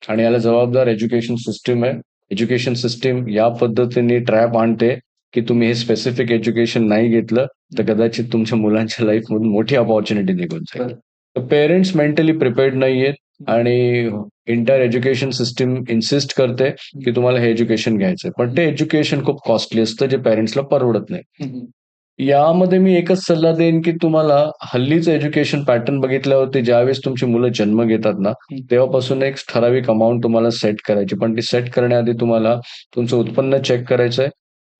आणि याला जबाबदार एज्युकेशन सिस्टम आहे. एज्युकेशन सिस्टम या पद्धतीने ट्रॅप आणते, की तुम्ही हे स्पेसिफिक एज्युकेशन नाही घेतलं, तर कदाचित तुमच्या मुलांच्या लाईफमधून मोठी अपॉर्च्युनिटी निघून जाईल. तर पेरेंट्स मेंटली प्रिपेअर्ड नाहीयेत आणि एंटायर एज्युकेशन सिस्टम इन्सिस्ट करते, की तुम्हाला हे एज्युकेशन घ्यायचंय. पण ते एज्युकेशन खूप कॉस्टली असतं, जे पेरेंट्सला परवडत नाही. यामध्ये मी एकच सल्ला देईन, की तुम्हाला हल्लीचं एज्युकेशन पॅटर्न बघितल्यावरती ज्यावेळेस तुमची मुलं जन्म घेतात ना, तेव्हापासून एक ठराविक अमाउंट तुम्हाला सेट करायची. पण ती सेट करण्याआधी तुम्हाला तुमचं उत्पन्न चेक करायचंय.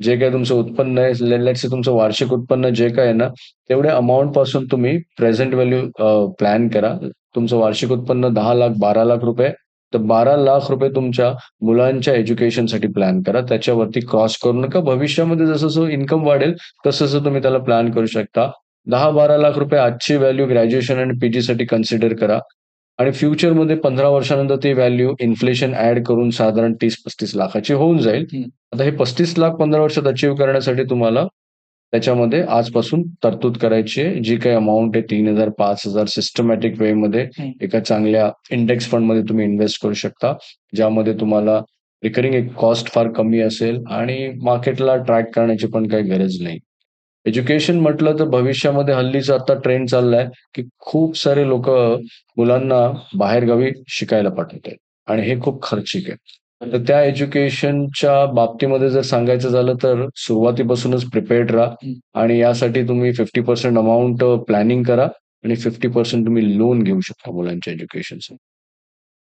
जे काही तुमचं उत्पन्न आहे, लेट्स से तुमचं वार्षिक उत्पन्न जे काही आहे ना, तेवढ्या अमाउंट पासून तुम्ही प्रेझेंट व्हॅल्यू प्लॅन करा. तुमचं वार्षिक उत्पन्न 10 लाख, 12 लाख रुपये, तर 12 लाख रुपये तुमच्या मुलांच्या एज्युकेशनसाठी प्लॅन करा. त्याच्यावरती क्रॉस करू नका. भविष्यामध्ये जसं-जसं इन्कम वाढेल, तसं-तसं तुम्ही त्याला प्लॅन करू शकता. 10-12 लाख रुपये आजची व्हॅल्यू ग्रॅज्युएशन आणि पीजीसाठी कन्सिडर करा आणि फ्युचरमध्ये 15 वर्षानंतर ती व्हॅल्यू इन्फ्लेशन ॲड करून साधारण 30-35 लाखाची होऊन जाईल. आता हे 35 लाख 15 वर्षात अचीव्ह करण्यासाठी तुम्हाला त्याच्यामध्ये आजपासून तरतूद करायची आहे. जी काही अमाउंट आहे 3,000, 5,000 सिस्टमॅटिक वेमध्ये एका चांगल्या इंडेक्स फंडमध्ये तुम्ही इन्व्हेस्ट करू शकता. ज्यामध्ये तुम्हाला रिकरिंग एक कॉस्ट फार कमी असेल आणि मार्केटला ट्रॅक करण्याची पण काही गरज नाही. एज्युकेशन म्हटलं तर भविष्यामध्ये हल्लीचा आता ट्रेंड चाललाय, की खूप सारे लोकं मुलांना बाहेरगावी शिकायला पाठवतायत आणि हे खूप खर्चिक आहे. तर त्या एज्युकेशनच्या बाबतीमध्ये जर सांगायचं झालं तर सुरुवातीपासूनच प्रिपेअर्ड राहा आणि यासाठी तुम्ही 50% अमाउंट प्लॅनिंग करा आणि 50% तुम्ही लोन घेऊ शकता मुलांच्या एज्युकेशनचं.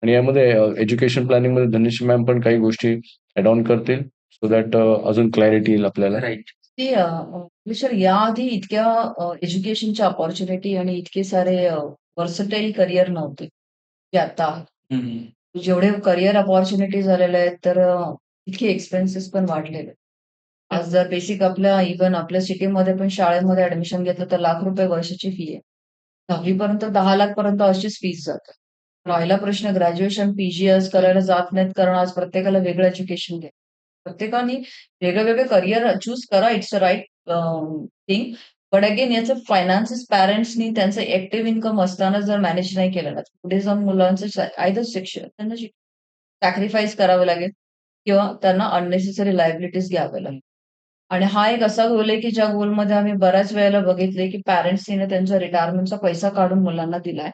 आणि यामध्ये एज्युकेशन प्लॅनिंगमध्ये धनुष्य मॅम पण काही गोष्टी ॲड ऑन करतील सो दॅट अजून क्लॅरिटी येईल आपल्याला. राइट. ते सर याआधी इतक्या एज्युकेशनच्या अपॉर्च्युनिटी आणि इतके सारे व्हर्सटाईल करियर नव्हते, जे आता आहेत. जेवढे करियर अपॉर्च्युनिटी झालेले आहेत, तर इतके एक्सपेन्सेस पण वाढलेले आहेत. आज जर बेसिक इव्हन आपल्या सिटीमध्ये पण शाळेमध्ये ऍडमिशन घेतलं तर ₹1,00,000 वर्षाची फी आहे. 10वी पर्यंत 10,00,000 पर्यंत अशीच फीस जाते. राहिला प्रश्न ग्रॅज्युएशन, पीजी आज करायला जात नाहीत कारण आज प्रत्येकाला वेगळं एज्युकेशन घ्या. प्रत्येकाने वेगळे करिअर चूज करा. It's a right thing. But again याचं फायनान्सेस पॅरेंट्सनी त्यांचं ऍक्टिव्ह इन्कम असताना जर मॅनेज नाही केलं ना, पुढे जाऊन मुलांचं आयदर शिक्षण त्यांना सॅक्रिफाईस करावं लागेल किंवा त्यांना अननेसेसरी लायबिलिटीज घ्याव्या लागेल. आणि हा एक असा गोल आहे की ज्या गोलमध्ये आम्ही बऱ्याच वेळेला बघितलंय की पॅरेंट्सनी त्यांचा रिटायरमेंटचा पैसा काढून मुलांना दिलाय.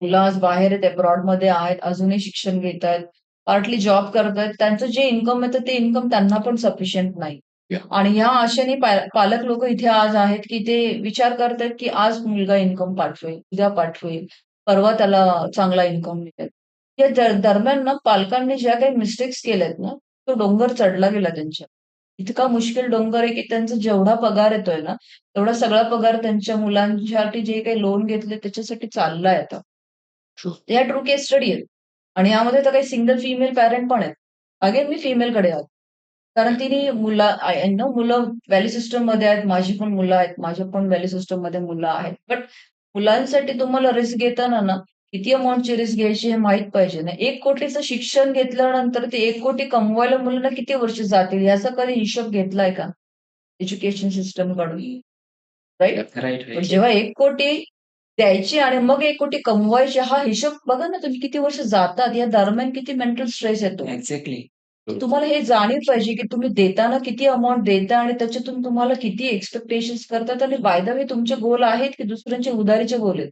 मुलं आज बाहेर आहेत, अब्रॉडमध्ये आहेत, अजूनही शिक्षण घेत आहेत, पार्टली जॉब करतायत. त्यांचं जे इन्कम येतं ते इन्कम त्यांना पण सफिशियंट नाही. Yeah. आणि ह्या आशेने पालक लोक इथे आज आहेत की ते विचार करतायत की आज मुलगा इन्कम पाठवेल, उद्या पाठवेल, परवा त्याला चांगला इन्कम मिळेल. या दरम्यान ना पालकांनी ज्या काही मिस्टेक्स केल्यात ना, तो डोंगर चढला गेला त्यांच्या. इतका मुश्किल डोंगर आहे की त्यांचा जेवढा पगार येतोय ना, तेवढा सगळा पगार त्यांच्या मुलांसाठी जे काही लोन घेतले त्याच्यासाठी चाललाय आता. True. या ट्रू केस स्टडी आहेत. आणि यामध्ये तर काही सिंगल फिमेल पॅरेंट पण आहेत. अगेन मी फिमेलकडे आहोत. कारण तिने मुलं व्हॅल्यू सिस्टममध्ये आहेत. माझी पण मुलं आहेत. माझ्या पण व्हॅल्यू सिस्टममध्ये मुलं आहेत. बट मुलांसाठी तुम्हाला रिस्क घेताना ना, किती अमाउंटची रिस्क घ्यायची हे माहीत पाहिजे ना. 1 कोटीचं शिक्षण घेतल्यानंतर ते 1 कोटी कमवायला मुलांना किती वर्ष जातील याचा कधी हिशोब घेतलाय का? एज्युकेशन सिस्टमकडून. राइट? राईट, पण राईट. जेव्हा 1 कोटी द्यायची आणि मग 1 कोटी कमवायचे हा हिशोब बघा ना तुम्ही किती वर्ष जातात. या दरम्यान किती मेंटल स्ट्रेस येतो. एक्झॅक्टली. तुम्हाला हे जाणीव पाहिजे की तुम्ही देताना किती अमाउंट देता आणि त्याच्यातून तुम्हाला किती एक्स्पेक्टेशन्स करतात आणि बाय द वे तुमचे गोल आहेत की दुसऱ्यांचे उधारीचे गोल आहेत.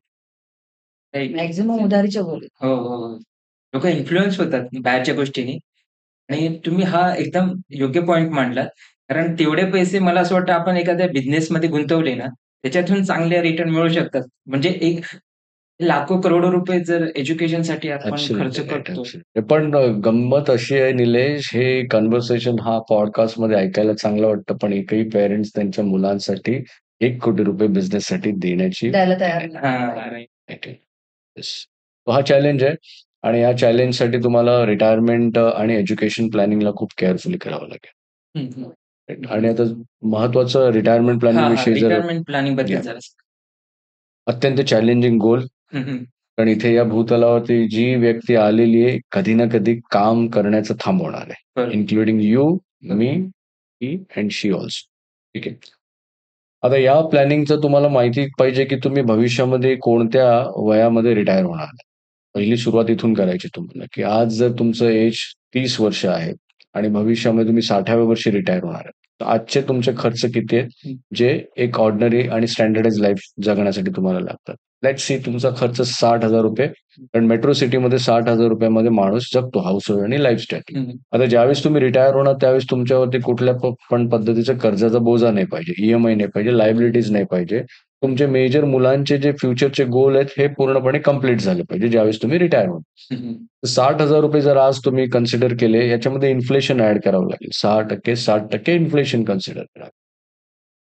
राईट. मॅक्सिमम उधारीचे गोल आहेत. हो, हो, हो. लोकं इन्फ्लुअन्स होतात बाहेरच्या गोष्टींनी आणि तुम्ही हा एकदम योग्य पॉइंट मांडलात. कारण तेवढे पैसे मला असं वाटतं आपण एखाद्या बिझनेसमध्ये गुंतवले ना, त्याच्यातून चांगले रिटर्न मिळू शकतात. म्हणजे एक लाखो करोडो रुपये जर एज्युकेशनसाठी आपण खर्च ॲब्सोल्युटली राइट, करतो. ॲब्सोल्युटली. पण गंमत अशी आहे निलेश, हे कन्व्हर्सेशन हा पॉडकास्टमध्ये ऐकायला चांगलं वाटतं, पण एकही पेरेंट्स त्यांच्या मुलांसाठी ₹1,00,00,000 बिझनेससाठी देण्याची द्यायला तयार नाही. हां, राईट. येस. तो हा चॅलेंज आहे आणि या चॅलेंजसाठी तुम्हाला रिटायरमेंट आणि एज्युकेशन प्लॅनिंगला खूप केअरफुली करावं लागेल. हं, हं. Right? आणि आता महत्वाचं रिटायरमेंट प्लॅनिंग हां, हां. विषयी जर रिटायरमेंट प्लॅनिंगबद्दल Yeah. जरा अत्यंत चॅलेंजिंग गोल. हं, हं. कारण इथे या भूतलावरती जी व्यक्ती आलेली आहे, कधी ना कधी काम करण्याचं थांबवणार आहे. बरोबर. Including you, me, he and she also. ठीक आहे. आता या प्लॅनिंगचं तुम्हाला माहिती पाहिजे की तुम्ही भविष्यामध्ये कोणत्या वयामध्ये रिटायर होणार आहे. पहिली सुरुवात इथून करायची तुम्हाला, की आज जर तुमचं एज 30 वर्ष आहे आणि भविष्यामध्ये तुम्ही 60व्या वर्षी रिटायर होणार आहे. तर आजचे तुमचे खर्च किती आहेत, जे एक ऑर्डिनरी आणि स्टँडर्डाइज लाईफ जगण्यासाठी तुम्हाला लागतात. लेट्स सी तुमचा खर्च ₹60,000 कारण मेट्रो सिटीमध्ये ₹60,000 मध्ये माणूस जगतो हाऊसहोल्ड आणि लाईफस्टाईल. हं. आता ज्यावेळेस तुम्ही रिटायर होणार त्यावेळेस तुमच्यावरती कुठल्या पण पद्धतीचा कर्जाचा बोजा नाही पाहिजे, ईएमआय नाही पाहिजे, लायबिलिटीज नाही पाहिजे. तुमचे मेजर मुलांचे जे फ्युचरचे गोल आहेत हे पूर्णपणे कंप्लीट झाले पाहिजे ज्यावेळेस तुम्ही रिटायर होणार. हं, हं. ₹60,000 जर आज तुम्ही कन्सिडर केले, याच्यामध्ये इन्फ्लेशन ऍड करावं लागेल. 6% 60% इन्फ्लेशन कन्सिडर करा.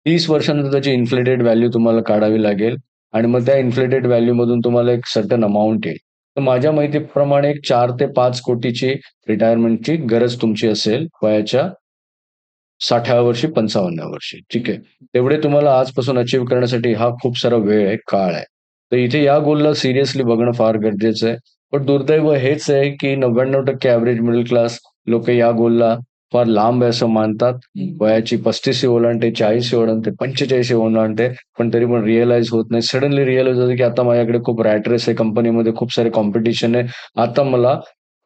30 वर्षानंतर त्याची इन्फ्लेटेड व्हॅल्यू तुम्हाला काढावी लागेल आणि मग त्या इन्फ्लेटेड व्हॅल्यू मधून तुम्हाला एक सर्टन अमाउंट येईल. तर माझ्या माहितीप्रमाणे एक 4 ते 5 कोटीची रिटायरमेंटची गरज तुमची असेल वयाच्या 60व्या वर्षी, 55व्या वर्षी. ठीक आहे. तेवढे तुम्हाला आजपासून अचीव्ह करण्यासाठी हा खूप सारा वेळ आहे, काळ आहे. तर इथे या गोलला सिरियसली बघणं फार गरजेचं आहे. पण दुर्दैव हेच आहे की 99% ॲव्हरेज मिडल क्लास लोकं या गोलला फार लांब आहे असं मानतात. वयाची 35शी ओलांडते, 40शी ओलांडते, 45शी ओलांडते, पण तरी पण रिअलाईज होत नाही. सडनली रिअलाईज होतं की आता माझ्याकडे खूप रॅट रेस आहे, कंपनीमध्ये खूप सारे कॉम्पिटिशन आहे. आता मला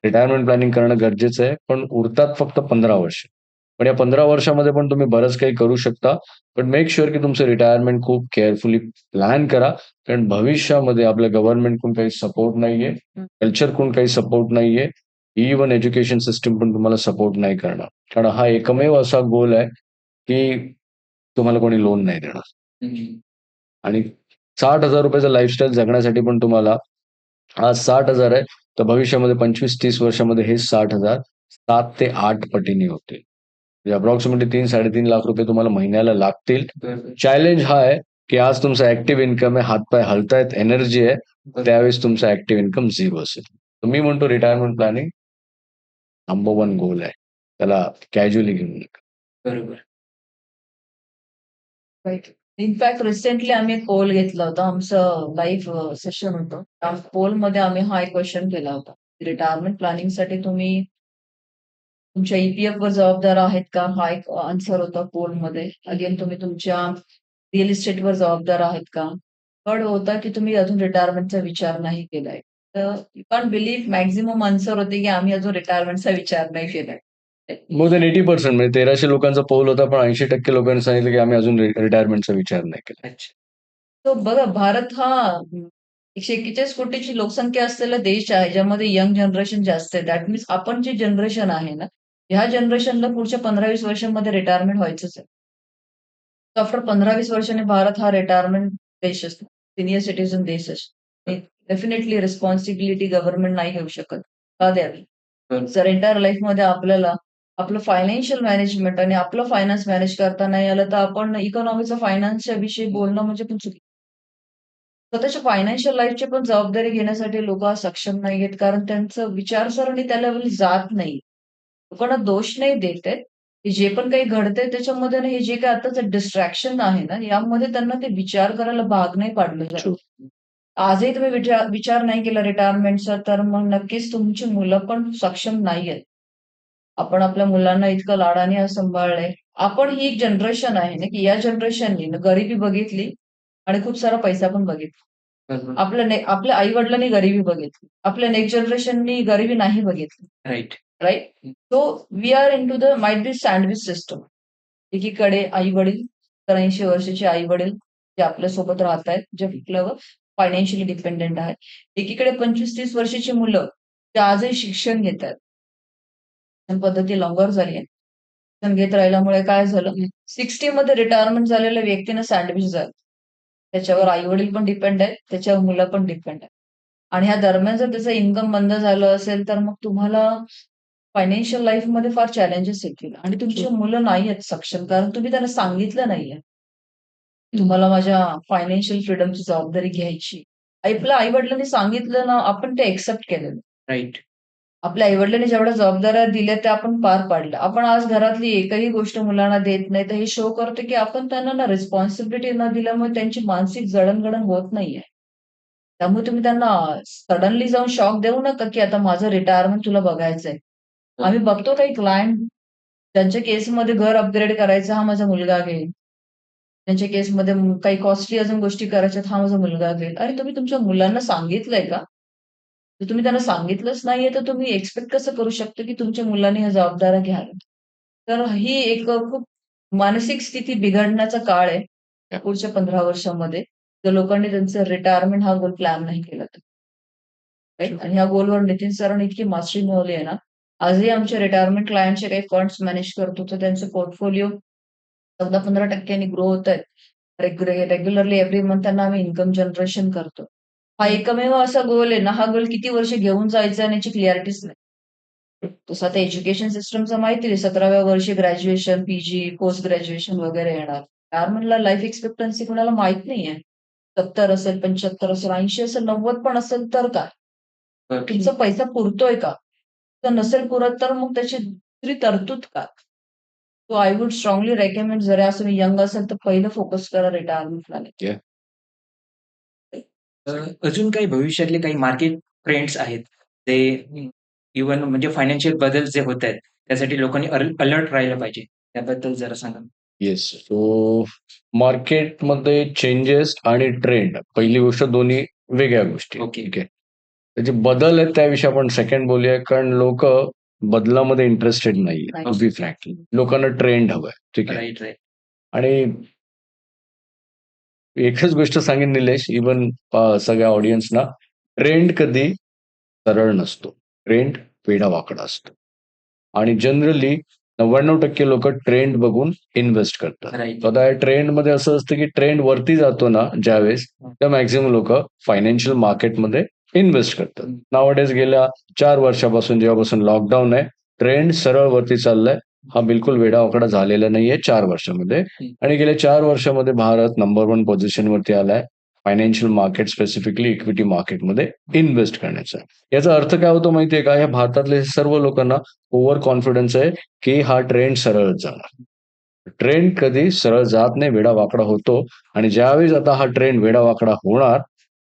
रिटायरमेंट प्लॅनिंग करणं गरजेचं आहे. पण उरतात फक्त 15 वर्ष. पण या 15 वर्षामध्ये पण तुम्ही बरंच काही करू शकता. पण मेक शुअर की तुमचं रिटायरमेंट खूप केअरफुली प्लॅन करा. कारण भविष्यामध्ये आपल्या गव्हर्नमेंटकडून काही सपोर्ट नाहीये, कल्चरकडून काही सपोर्ट नाहीये, इव्हन एज्युकेशन सिस्टम पण तुम्हाला सपोर्ट नाही करणार. कारण हा एकमेव असा गोल आहे की तुम्हाला कोणी लोन नाही देणार. हं, हं. आणि ₹60,000 लाईफस्टाईल जगण्यासाठी पण तुम्हाला आज 60,000 आहे, तर भविष्यामध्ये 25-30 वर्षामध्ये हे 60,000 7 ते 8 पटीने होतील. म्हणजे अप्रॉक्सिमेटली ₹3-3.5 लाख तुम्हाला महिन्याला लागतील. बरोबर. चॅलेंज हा आहे की आज तुमचा ॲक्टिव्ह इन्कम आहे, हातपाय हलतायत, एनर्जी आहे. त्यावेळेस तुमचा ॲक्टिव्ह इन्कम 0 असेल. तर मी म्हणतो रिटायरमेंट प्लॅनिंग नंबर 1 गोल आहे. त्याला कॅज्युअली घेऊ नका. बरोबर. राईट. इनफॅक्ट रिसेंटली आम्ही एक पोल घेतला होता. आमचं लाईव्ह सेशन होतं. त्या पोलमध्ये आम्ही हा एक क्वेश्चन केला होता. रिटायरमेंट प्लॅनिंगसाठी तुम्ही तुमच्या ई-पी-एफ वर जबाबदार आहेत का? हा एक आन्सर होता पोलमध्ये. अगेन तुम्ही तुमच्या रिअल इस्टेटवर जबाबदार आहेत का? थर्ड होता की तुम्ही अजून रिटायरमेंटचा विचार नाही केलाय. तर you can't believe maximum answer होते की आम्ही अजून रिटायरमेंटचा विचार नाही केलाय. मोर दॅन 80% म्हणजे 1300 लोकांचा पोल होता, पण 80% लोकांनी सांगितलं की आम्ही अजून रिटायरमेंटचा विचार नाही केला. अच्छा. तो बघा भारत हा 141 कोटीची लोकसंख्या असलेला देश आहे, ज्यामध्ये यंग जनरेशन जास्त आहे. दॅट मीन्स आपण जी जनरेशन आहे ना, ह्या जनरेशनला पुढच्या 15-20 वर्षांमध्ये रिटायरमेंट व्हायचंच आहे. आफ्टर 15-20 वर्षांनी भारत हा रिटायरमेंट देश असतो. सीनियर सिटीझन देश असतो. डेफिनेटली रिस्पॉन्सिबिलिटी गव्हर्नमेंट नाही घेऊ शकत. का द्यावी? बरोबर. जर एंटायर लाईफमध्ये आपल्याला आपलं फायनान्शियल मॅनेजमेंट आणि आपलं फायनान्स मॅनेज करता नाही आलं, तर आपण इकॉनॉमीचा फायनान्सच्या विषयी बोलणं म्हणजे पण चुकीचं. स्वतःच्या फायनान्शियल लाईफची पण जबाबदारी घेण्यासाठी लोक आज सक्षम नाहीयेत, कारण त्यांचं विचारसरणी त्या लेव्हलला जात नाही. लोकांना दोष नाही देत आहेत. हे जे पण काही घडतंय त्याच्यामध्ये ना, हे जे काही आताचं डिस्ट्रॅक्शन आहे ना, यामध्ये त्यांना ते विचार करायला भाग नाही पाडलं जात. True. आजही तुम्ही विचार नाही केला रिटायरमेंटचा, तर मग नक्कीच तुमची मुलं पण सक्षम नाहीयेत. आपण आपल्या मुलांना इतकं लाडाने आज सांभाळलंय. आपण ही एक जनरेशन आहे ना, की या जनरेशननी गरिबी बघितली आणि खूप सारा पैसा पण बघितला. बरोबर. आपल्या आई-वडिलांनी गरिबी बघितली. आपल्या नेक्स्ट जनरेशननी गरिबी नाही बघितली. Right. Right? So we are into the might be sandwich system. एकीकडे आई-वडील, 80 वर्षाचे आई-वडील जे आपल्यासोबत राहतायत, जे आपल्यावर फायनान्शियली डिपेंडंट आहेत. एकीकडे 25-30 वर्षाची मुलं, जे आजही शिक्षण घेतायत. शिक्षण पद्धती लॉंगर झाली आहे. शिक्षण घेत राहिल्यामुळे काय झालं, 60 मध्ये रिटायरमेंट झालेल्या व्यक्तीनं सँडविच झालं. त्याच्यावर आई-वडील पण डिपेंड आहेत, त्याच्यावर मुलं पण डिपेंड आहेत. आणि ह्या दरम्यान जर त्याचं इन्कम बंद झालं असेल, तर मग तुम्हाला फायनान्शियल लाईफमध्ये फार चॅलेंजेस येतील आणि तुमची मुलं नाही आहेत सक्षम, कारण तुम्ही त्यांना सांगितलं नाहीये. तुम्हाला माझ्या फायनान्शियल फ्रीडमची जबाबदारी घ्यायची. आपल्या आई-वडिलांनी सांगितलं ना, आपण ते एक्सेप्ट केलेलं. राइट. आपल्या आई-वडिलांनी जेवढ्या जबाबदाऱ्या दिल्या त्या आपण पार पाडल्या. आपण आज घरातली एकही गोष्ट मुलांना देत नाही, तर हे शो करतं की आपण त्यांना ना रिस्पॉन्सिबिलिटी न दिल्यामुळे त्यांची मानसिक जडणघडण होत नाहीये. त्यामुळे तुम्ही त्यांना सडनली जाऊन शॉक देऊ नका, की आता माझं रिटायरमेंट तुला बघायचंय. आम्ही बघतो काही क्लायंट ज्यांच्या केसमध्ये घर अपग्रेड करायचं, हा माझा मुलगा घेईल. त्यांच्या केसमध्ये काही कॉस्टली अजून गोष्टी करायच्यात, हा माझा मुलगा घेईल. अरे तुम्ही तुमच्या मुलांना सांगितलंय का? जर तुम्ही त्यांना सांगितलंच नाहीये, तर तुम्ही एक्स्पेक्ट कसं करू शकता, की तुमच्या मुलांनी ह्या जबाबदाऱ्या घ्याव्यात? तर ही एक खूप मानसिक स्थिती बिघडण्याचा काळ आहे, या पुढच्या 15 वर्षामध्ये. जर लोकांनी त्यांचं रिटायरमेंट हा गोल प्लॅन नाही केला तर. राइट? आणि ह्या गोलवर नितीन सरांनी इतकी मास्टरी मिळवली आहे ना, आजही आमच्या रिटायरमेंट क्लायंटचे काही फंड्स मॅनेज करतो, तर त्यांचे पोर्टफोलिओ 14-15% ग्रो होतायत. रेग्युलरली एव्हरी मंथ त्यांना आम्ही इन्कम जनरेशन करतो. हा एकमेव असा गोल आहे ना, हा गोल किती वर्ष घेऊन जायचा आणि याची क्लॅरिटीच नाही. तसं आता एज्युकेशन सिस्टमचं माहिती आहे 17व्या वर्षी ग्रॅज्युएशन, पी-जी, पोस्ट ग्रॅज्युएशन वगैरे येणार. रिटायरमेंटला लाईफ एक्स्पेक्टन्सी कुणाला माहित नाहीये. 70 असेल, 75 असेल, 80 असेल, 90 पण असेल तर काय? तुमचा पैसा पुरतोय का? जर नसेल पुरत तर मग त्याची दुसरी तरतूद काय? So I would strongly recommend जर आज तुम्ही यंग असाल तर पहिलं फोकस करा रिटायरमेंट प्लॅनिंग. Yeah. अजून काही भविष्यातले काही मार्केट ट्रेंड्स आहेत, ते इव्हन म्हणजे फायनान्शियल बदल जे होत आहेत, त्यासाठी लोकांनी अलर्ट राहिलं पाहिजे. त्याबद्दल जरा सांगा. येस. सो मार्केटमध्ये चेंजेस आणि ट्रेंड पहिली गोष्ट दोन्ही वेगळ्या गोष्टी. ओके. ठीक आहे. त्याचे बदल आहेत त्याविषयी आपण सेकंड बोलूया, कारण लोक बदलामध्ये इंटरेस्टेड नाहीये. नाही. टू बी फ्रँकली लोकांना ट्रेंड हवंय. ठीक आहे. Right, right. आणि एकच गोष्ट सांगेन निलेश, इव्हन सगळ्या ऑडियन्सना, ट्रेंड कधी सरळ नसतो. ट्रेंड वेडावाकडा असतो. आणि जनरली 99% लोक ट्रेंड बघून इन्व्हेस्ट करतात. राईट. आता या ट्रेंडमध्ये असं असतं की ट्रेंड वरती जातो ना ज्यावेळेस, त्या मॅक्झिमम लोक फायनान्शियल मार्केटमध्ये इन्व्हेस्ट करतात. नावडेज गेल्या 4 वर्षापासून जेव्हापासून लॉकडाऊन आहे, ट्रेंड सरळ वरती चाललाय. हा बिलकुल वेडावाकडा झालेला नाहीये 4 वर्षामध्ये. आणि गेल्या 4 वर्षामध्ये भारत नंबर 1 पोझिशनवरती आलाय फायनान्शियल मार्केट, स्पेसिफिकली इक्विटी मार्केटमध्ये इन्व्हेस्ट करण्याचा. याचा अर्थ काय होतो माहितीये का? या भारतातले सर्व लोकांना ओव्हर कॉन्फिडन्स आहे की हा ट्रेंड सरळच जाणार. ट्रेंड कधी सरळ जात नाही, वेडावाकडा होतो आणि ज्यावेळेस आता हा ट्रेंड वेडावाकडा होणार,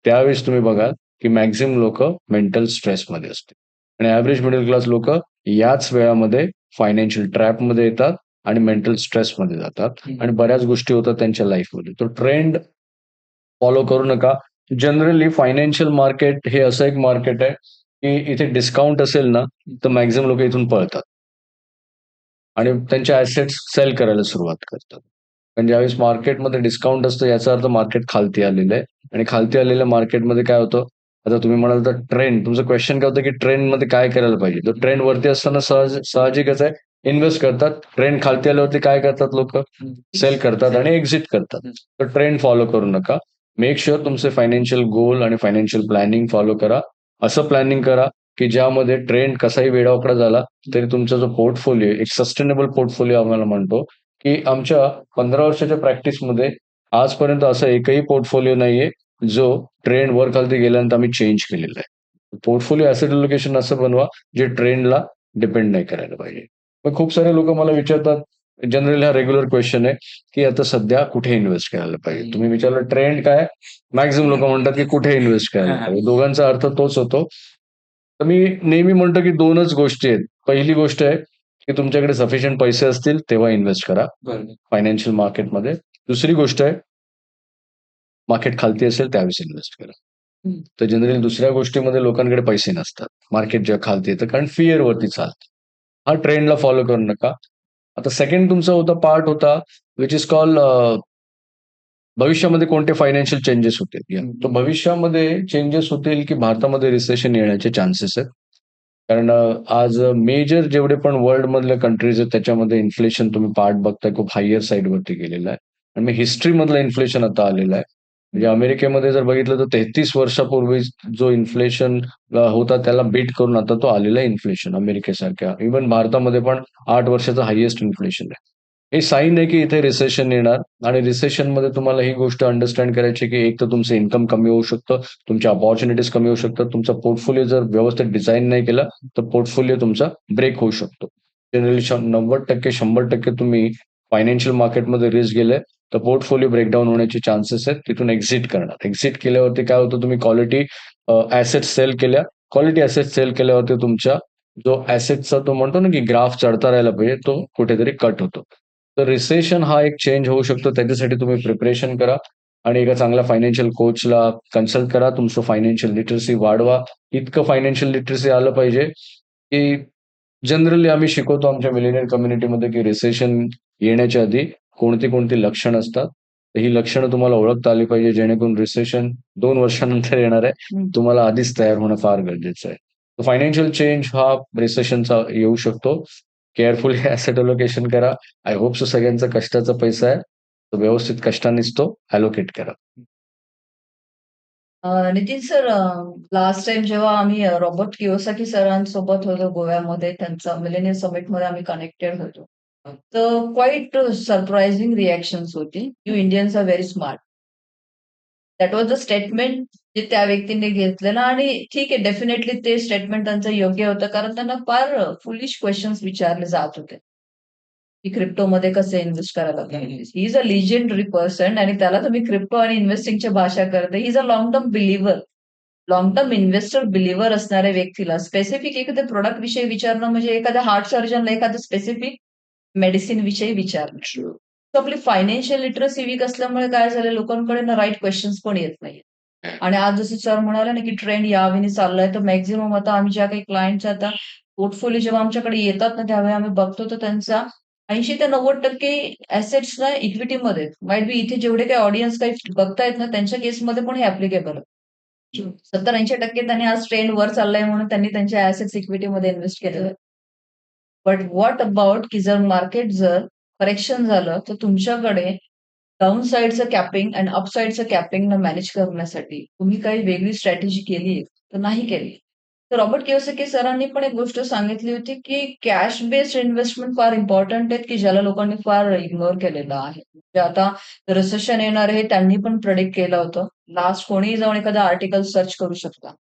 त्यावेळेस तुम्ही बघाल की मॅक्सिमम लोकं मेंटल स्ट्रेसमध्ये असतील आणि ॲव्हरेज मिडल क्लास लोकं याच वेळामध्ये फायनान्शियल ट्रॅपमध्ये येतात आणि मेंटल स्ट्रेसमध्ये जातात आणि बऱ्याच गोष्टी होतात त्यांच्या लाईफमध्ये. तो ट्रेंड फॉलो करू नका. जनरली फायनान्शियल मार्केट हे असं एक मार्केट आहे, की इथे डिस्काउंट असेल ना, तर मॅक्सिमम लोकं इथून पळतात. आणि त्यांचे ॲसेट्स सेल करायला सुरुवात करतात. पण ज्यावेळेस मार्केटमध्ये डिस्काउंट असतं याचा अर्थ मार्केट खालती आलेलं आहे आणि खालती आलेल्या मार्केटमध्ये काय होतं, आता तुम्ही म्हणाल तर ट्रेंड तुमचं क्वेश्चन काय होतं, की ट्रेंडमध्ये काय करायला पाहिजे? तर ट्रेंड वरती असताना साहजिकच आहे इन्व्हेस्ट करतात. ट्रेंड खालती आल्यावरती काय करतात लोकं? सेल करतात आणि एक्झिट करतात. तर ट्रेंड फॉलो करू नका. मेक शुअर तुमचे फायनान्शियल गोल आणि फायनान्शियल प्लॅनिंग फॉलो करा. असं प्लॅनिंग करा, की ज्यामध्ये ट्रेंड कसाही वेडावाकडा झाला तरी तुमचा जो पोर्टफोलिओ एक सस्टेनेबल पोर्टफोलिओ आम्हाला म्हणतो, की आमच्या 15 वर्षाच्या प्रॅक्टिसमध्ये आजपर्यंत असा एकही पोर्टफोलिओ नाहीये, जो ट्रेंड वर-खालती गेल्यानंतर आम्ही चेंज केलेला आहे. पोर्टफोलिओ ॲसेट अलोकेशन असं बनवा, जे ट्रेंडला डिपेंड नाही करायला पाहिजे. मग खूप सारे लोकं मला विचारतात, जनरली हा रेग्युलर क्वेश्चन आहे, की आता सध्या कुठे इन्व्हेस्ट करायला पाहिजे? तुम्ही विचारलं ट्रेंड काय? मॅक्सिमम लोकं म्हणतात, की कुठे इन्व्हेस्ट करायला पाहिजे? दोघांचा अर्थ तोच होतो. तर मी नेहमी म्हणतो, की 2च गोष्टी आहेत. पहिली गोष्ट आहे, की तुमच्याकडे सफिशियंट पैसे असतील तेव्हा इन्व्हेस्ट करा फायनान्शियल मार्केटमध्ये. दुसरी गोष्ट आहे, मार्केट खालती असेल त्यावेळेस इन्व्हेस्ट करा. हं. तर जनरली दुसऱ्या गोष्टीमध्ये लोकांकडे पैसे नसतात. मार्केट जेव्हा खालती येतं कारण फिअरवरती चालतं. हा ट्रेंडला फॉलो करू नका. आता सेकंड तुमचा होता पार्ट होता व्हिच इस कॉल्ड भविष्यामध्ये कोणते फायनान्शियल चेंजेस होतील? तर भविष्यामध्ये चेंजेस होतील, की भारतामध्ये रिसेशन येण्याचे चान्सेस आहेत. कारण आज मेजर जेवढे पण वर्ल्डमधल्या कंट्रीज आहेत त्याच्यामध्ये इन्फ्लेशन तुम्ही पार्ट बघताय खूप हायर साइडवरती गेलेला आहे. आणि मग हिस्ट्रीमधलं इन्फ्लेशन आता आलेलं आहे. म्हणजे अमेरिकेमध्ये जर बघितलं तर 33 वर्षापूर्वी जो इन्फ्लेशन होता त्याला बीट करून आता तो आलेला आहे इन्फ्लेशन अमेरिकेसारख्या. इव्हन भारतामध्ये पण 8 वर्षाचं हायेस्ट इन्फ्लेशन आहे. हे साईन आहे की इथे रिसेशन येणार आणि रिसेशनमध्ये तुम्हाला ही गोष्ट अंडरस्टँड करायची आहे की एक तर तुमचं इन्कम कमी होऊ शकतं, तुमच्या अपॉर्च्युनिटीज कमी होऊ शकतात. तुमचा पोर्टफोलिओ जर व्यवस्थित डिझाइन नाही केला, तर पोर्टफोलिओ तुमचा ब्रेक होऊ शकतो. जनरली 90% 100% तुम्ही फायनान्शियल मार्केटमध्ये रिस्क गेले, तर पोर्टफोलिओ ब्रेकडाउन होण्याचे चान्सेस आहेत. तिथून एक्झिट करणार. एक्झिट केल्यावरती काय होतं तुम्ही क्वालिटी ॲसेट्स सेल केल्या. क्वालिटी ॲसेट्स सेल केल्यावरती तुमच्या जो ॲसेटचा तो म्हणतो ना, की ग्राफ चढता राहायला पाहिजे, तो कुठेतरी कट होतो. तर रिसेशन हा एक चेंज होऊ शकतो. त्याच्यासाठी तुम्ही प्रिपरेशन करा आणि एका चांगल्या फायनान्शियल कोचला कन्सल्ट करा. तुमचं फायनान्शियल लिटरसी वाढवा. इतकं फायनान्शियल लिटरसी आलं पाहिजे, की जनरली आम्ही शिकवतो आमच्या मिलेनियल कम्युनिटीमध्ये, की रिसेशन येण्याच्या आधी कोणती-कोणती लक्षणं असतात. तर ही लक्षणं तुम्हाला ओळखता आली पाहिजे, जेणेकरून रिसेशन 2 वर्षानंतर येणार आहे. हं. तुम्हाला आधीच तयार होणं फार गरजेचं आहे. फायनान्शियल चेंज हा रिसेशनचा येऊ शकतो. केअरफुली ॲसेट अलोकेशन करा. आय होप सो सगळ्यांचा कष्टाचा पैसा आहे. तो व्यवस्थित कष्टानेच तो अलोकेट करा. नितीन सर, लास्ट टाईम जेव्हा आम्ही रॉबर्ट कियोसाकी सरांसोबत होतो गोव्यामध्ये, त्यांचा मिलेनियम समिटमध्ये आम्ही कनेक्टेड होतो. तर क्वाईट सरप्रायझिंग रिएक्शन्स होती. You Indians are very smart. That was the statement जे त्या व्यक्तीने घेतलेलं आणि ठीक आहे, डेफिनेटली ते स्टेटमेंट त्यांचं योग्य होतं. कारण त्यांना फार फुलिश क्वेशन्स विचारले जात होते, की क्रिप्टोमध्ये कसे इन्व्हेस्ट करायला पाहिजे. He is a legendary person आणि त्याला तुम्ही क्रिप्टो आणि इन्व्हेस्टिंगच्या भाषा करता. He is a long term believer. Long term investor believer असणाऱ्या व्यक्तीला स्पेसिफिक एखाद्या प्रॉडक्ट विषयी विचारणं म्हणजे एखाद्या हार्ट सर्जनला एखादं स्पेसिफिक मेडिसिन विषयी विचारणं. तर आपली फायनान्शियल लिटरसी वीक असल्यामुळे काय झालं, लोकांकडे ना राइट क्वेश्चन्स पण येत नाहीये. आणि आज जसं सर म्हणाले ना, की ट्रेंड यावेळी चाललाय, तर मॅक्सिमम आता आम्ही ज्या काही क्लायंटच्या आता पोर्टफोलिओ जेव्हा आमच्याकडे येतात ना, त्यावेळी आम्ही बघतो तर त्यांचा 80% ते 90% ॲसेट्स ना इक्विटीमध्ये. माईट बी इथे जेवढे काही ऑडियन्स काही बघतायत ना, त्यांच्या केसमध्ये पण हे ॲप्लिकेबल आहे. 70-80% त्यांनी आज ट्रेंड वर चाललाय म्हणून त्यांनी त्यांच्या ॲसेट्स इक्विटीमध्ये इन्व्हेस्ट केलेले आहेत. बट व्हॉट अबाउट की जर मार्केट जर करेक्शन झालं, तर तुमच्याकडे डाउन साइडचं कॅपिंग आणि अप साइडचं कॅपिंगला मॅनेज करण्यासाठी तुम्ही काही वेगळी स्ट्रॅटेजी केली आहे, तर नाही केली. तर रॉबर्ट कियोसाकी सरांनी पण एक गोष्ट सांगितली होती, की कॅश बेस्ड इन्व्हेस्टमेंट फार इम्पॉर्टंट आहेत, की ज्याला लोकांनी फार इग्नोर केलेलं आहे. म्हणजे आता रिसेशन येणार आहे, त्यांनी पण प्रेडिक्ट केलं होतं. लास्ट कोणीही जाऊन एखादं आर्टिकल सर्च करू शकता.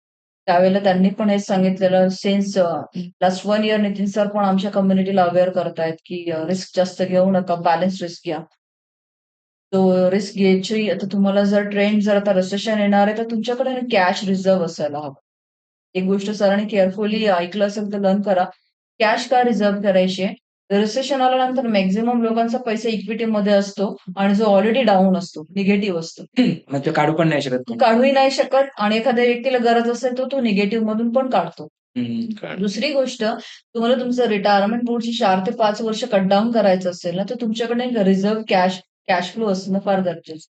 त्यावेळेला त्यांनी पण हेच सांगितलेलं since last 1 year Nitin sir पण आमच्या कम्युनिटीला अवेअर करतायत, की रिस्क जास्त घेऊ नका, बॅलन्स रिस्क घ्या. तो रिस्क घ्यायची आता तुम्हाला जर ट्रेंड जर आता रिसेशन येणार आहे, तर तुमच्याकडे कॅश रिझर्व्ह असायला हवं. एक गोष्ट सरांनी केअरफुली ऐकलं असेल तर लर्न करा. कॅश का रिझर्व्ह करायची आहे? रिसेशन आल्यानंतर मॅक्सिमम लोकांचा पैसा इक्विटीमध्ये असतो आणि जो ऑलरेडी डाऊन असतो, निगेटिव्ह असतो. मग ते काढू पण नाही शकत तो तुम्ही. काढूही नाही शकत आणि एखाद्या व्यक्तीला गरज असेल तर तो निगेटिव्ह मधून पण काढतो. दुसरी गोष्ट, तुम्हाला तुमचं रिटायरमेंट पुढची 4 ते 5 वर्ष कट डाऊन करायचं असेल ना, तर तुमच्याकडे रिझर्व्ह कॅश फ्लो असणं फार गरजेचं आहे.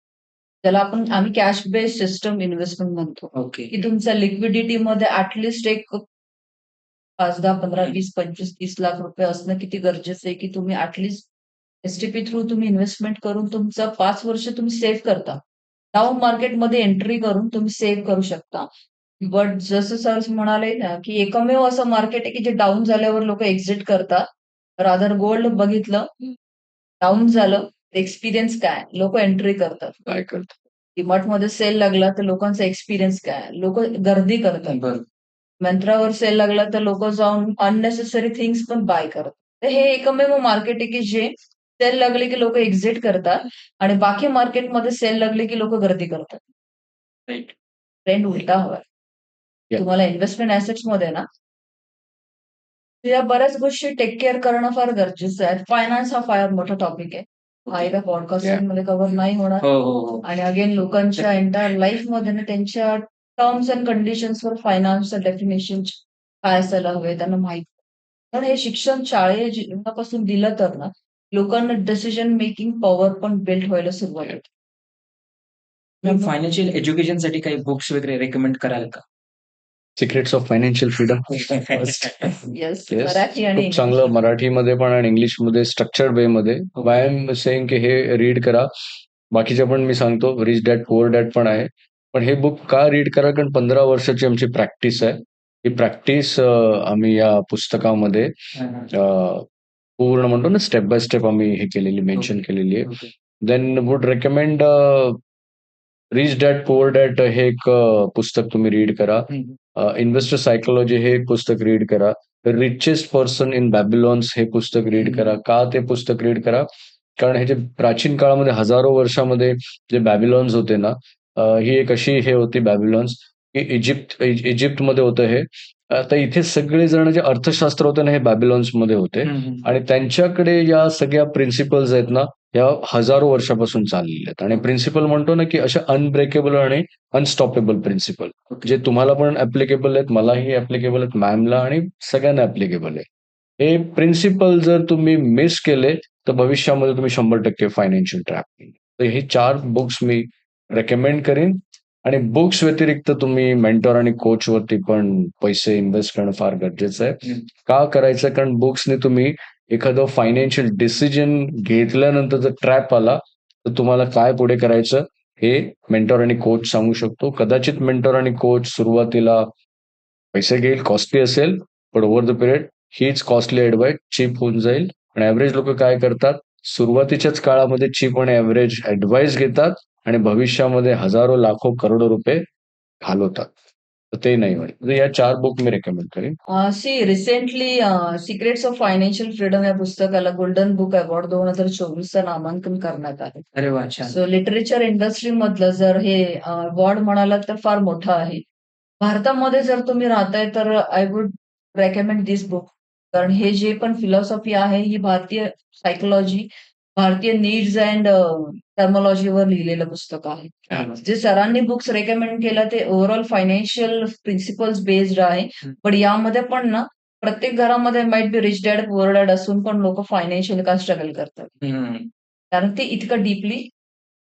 त्याला आम्ही कॅश बेस्ड सिस्टम इन्व्हेस्टमेंट म्हणतो, ओके. की तुमच्या लिक्विडिटीमध्ये ॲटलीस्ट एक 5, 10, 15, 20, 25, 30 लाख रुपये असणं किती गरजेचं आहे, की तुम्ही ॲटलीस्ट एस-टी-पी थ्रू तुम्ही इन्व्हेस्टमेंट करून तुमचं 5 वर्ष तुम्ही सेव्ह करता. डाऊन मार्केटमध्ये एंट्री करून तुम्ही सेव्ह करू शकता. बट जसं सर म्हणाले ना, की एकमेव असं मार्केट आहे, की जे डाऊन झाल्यावर लोकं एक्झिट करतात. रादर गोल्ड बघितलं, डाऊन झालं, एक्सपिरियन्स काय? लोकं एंट्री करतात. काय करतात? DMartमध्ये सेल लागला तर लोकांचा एक्सपिरियन्स काय? लोकं गर्दी करतात. बरोबर. Myntraवर सेल लागला तर लोकं जाऊन अननेसेसरी थिंग्स पण बाय करतात. तर हे एकमेव मार्केट आहे, की जे सेल लागले की लोकं एक्झिट करतात आणि बाकी मार्केटमध्ये सेल लागले की लोकं गर्दी करतात. राईट. ट्रेंड उलटा हवाय. Yeah. तुम्हाला इन्व्हेस्टमेंट ॲसेट्समध्ये ना, या बऱ्याच गोष्टी टेक केअर करणं फार गरजेचं आहे. फायनान्स हा फार मोठा टॉपिक आहे. हा एका पॉडकास्टमध्ये कव्हर नाही होणार. हो, हो, हो. आणि अगेन लोकांच्या एंटायर लाईफमध्ये ना त्यांच्या टर्म्स अँड कंडिशन्सवर फायनान्सचं डेफिनेशन काय असायला हवे त्यांना माहित. पण हे शिक्षण शाळेत जीवनापासून दिलं तर ना, लोकांना डिसिजन मेकिंग पॉवर पण बिल्ड व्हायला सुरुवात होते. तुम्ही फायनान्शियल एज्युकेशनसाठी काही बुक्स वगैरे रेकमेंड कराल का? Secrets of financial freedom. Yes, yes. Marathi आणि खूप चांगलं मराठीमध्ये पण आणि इंग्लिशमध्ये स्ट्रक्चर्ड वेमध्ये. वाय आय एम सेइंग की हे रीड करा. बाकीचे पण मी सांगतो रिच डॅड पुअर डॅड पण आहे. पण हे बुक का रीड करा? कारण 15 वर्षाची आमची प्रॅक्टिस आहे. ही प्रॅक्टिस आम्ही या पुस्तकामध्ये पूर्ण म्हणतो ना स्टेप बाय स्टेप आम्ही हे केलेली मेन्शन केलेली आहे. Then would recommend Rich Dad Poor Dad हे एक पुस्तक तुम्ही रीड करा. इन्व्हेस्टर सायकोलॉजी हे एक पुस्तक रीड करा. रिचेस्ट पर्सन इन बॅबिलॉन्स हे पुस्तक रीड करा. का ते पुस्तक रीड करा? कारण हे जे प्राचीन काळामध्ये हजारो वर्षामध्ये जे बॅबिलॉन्स होते ना, ही एक अशी हे होती बॅबिलॉन्स, की इजिप्तमध्ये होतं हे. आता इथे सगळे जण जे अर्थशास्त्र होतं ना, हे बॅबिलॉन्समध्ये होते आणि त्यांच्याकडे या सगळ्या प्रिन्सिपल्स आहेत ना, या हजारो वर्षापासून चाललेल्या आहेत आणि प्रिन्सिपल म्हणतो ना, की अशा अनब्रेकेबल आणि अनस्टॉपेबल प्रिन्सिपल जे तुम्हाला पण ऍप्लिकेबल आहेत, मलाही ऍप्लिकेबल आहेत, मॅमला आणि सगळ्यांना ऍप्लिकेबल आहे. हे प्रिन्सिपल जर तुम्ही मिस केले तर भविष्यामध्ये तुम्ही 100% फायनान्शियल ट्रॅप. तर हे 4 बुक्स मी रेकमेंड करीन आणि बुक्स व्यतिरिक्त तुम्ही मेंटॉर आणि कोच वरती पण पैसे इन्व्हेस्ट करणं फार गरजेचं आहे. का करायचं? कारण बुक्सने तुम्ही एखादं फायनान्शियल डिसिजन घेतल्यानंतर जर ट्रॅप आला तर तुम्हाला काय पुढे करायचं हे मेंटॉर आणि कोच सांगू शकतो. कदाचित मेंटॉर आणि कोच सुरुवातीला पैसे घेईल, कॉस्टली असेल, पण ओव्हर द पिरियड हीच कॉस्टली ऍडवाइस चीप होऊन जाईल. आणि ऍव्हरेज लोक काय करतात? सुरुवातीच्याच काळामध्ये चीप आणि ऍव्हरेज ऍडवाइस घेतात आणि भविष्यामध्ये हजारो, लाखो, करोडो रुपये घालवतात. तर ते नाही होईल. तर या 4 बुक मी रेकमेंड करेन. Recently secrets of financial freedom या पुस्तकाला गोल्डन बुक अवॉर्ड 2024चं नामांकन करण्यात आलं. अरे वा, छान. सो लिटरेचर इंडस्ट्री मधलं जर हे अवॉर्ड म्हणालात तर फार मोठं आहे. भारतामध्ये जर तुम्ही राहताय तर I would recommend this book. कारण हे जे पण फिलॉसॉफी आहे ही भारतीय सायकोलॉजी, भारतीय नीड्स अँड टर्मॉलॉजीवर लिहिलेलं पुस्तक आहे. जे सरांनी बुक्स रेकमेंड केलं ते ओव्हरऑल फायनान्शियल प्रिन्सिपल्स बेस्ड आहे. पण यामध्ये पण ना प्रत्येक घरामध्ये might be rich Dad Poor dad असून पण लोक फायनान्शियल का स्ट्रगल करतात. कारण ते इतकं डीपली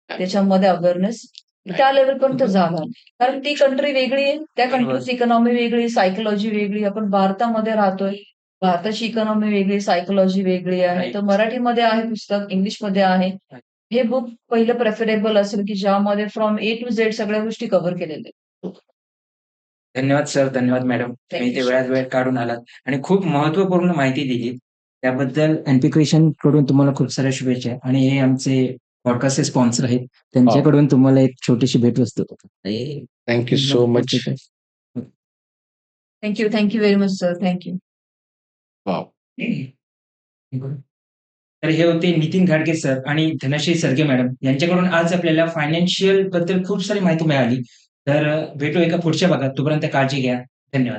त्याच्यामध्ये अवेअरनेस त्या लेवल पर्यंत झाला. कारण ती कंट्री वेगळी आहे, त्या कंट्रीची इकॉनॉमी वेगळी, सायकोलॉजी वेगळी. आपण भारतामध्ये राहतोय, भारताची इकॉनॉमी वेगळी, सायकोलॉजी वेगळी आहे. तर मराठीमध्ये आहे पुस्तक, इंग्लिशमध्ये आहे. हे बुक पहिलं प्रेफरेबल असेल, की ज्यामध्ये फ्रॉम ए टू झेड सगळ्या गोष्टी कव्हर केलेल्या आहेत. धन्यवाद सर, धन्यवाद मॅडम. तुम्ही ते वेळात वेळ काढून आलात आणि खूप महत्वपूर्ण माहिती दिली. त्याबद्दल एनपी क्रिएशन कडून तुम्हाला खूप साऱ्या शुभेच्छा. आणि हे आमचे पॉडकास्टचे स्पॉन्सर आहेत, त्यांच्याकडून तुम्हाला एक छोटीशी भेटवस्तू. Thank you so much. Thank you very much sir. Thank you. Wow. तर हे होते नितीन घाडगे सर आणि धनश्री सरगे मॅडम यांच्याकडून आज आपल्याला फायनान्शियल बद्दल खूप सारी माहिती मिळाली. तर भेटू एका पुढच्या भागात. तोपर्यंत काळजी घ्या. धन्यवाद.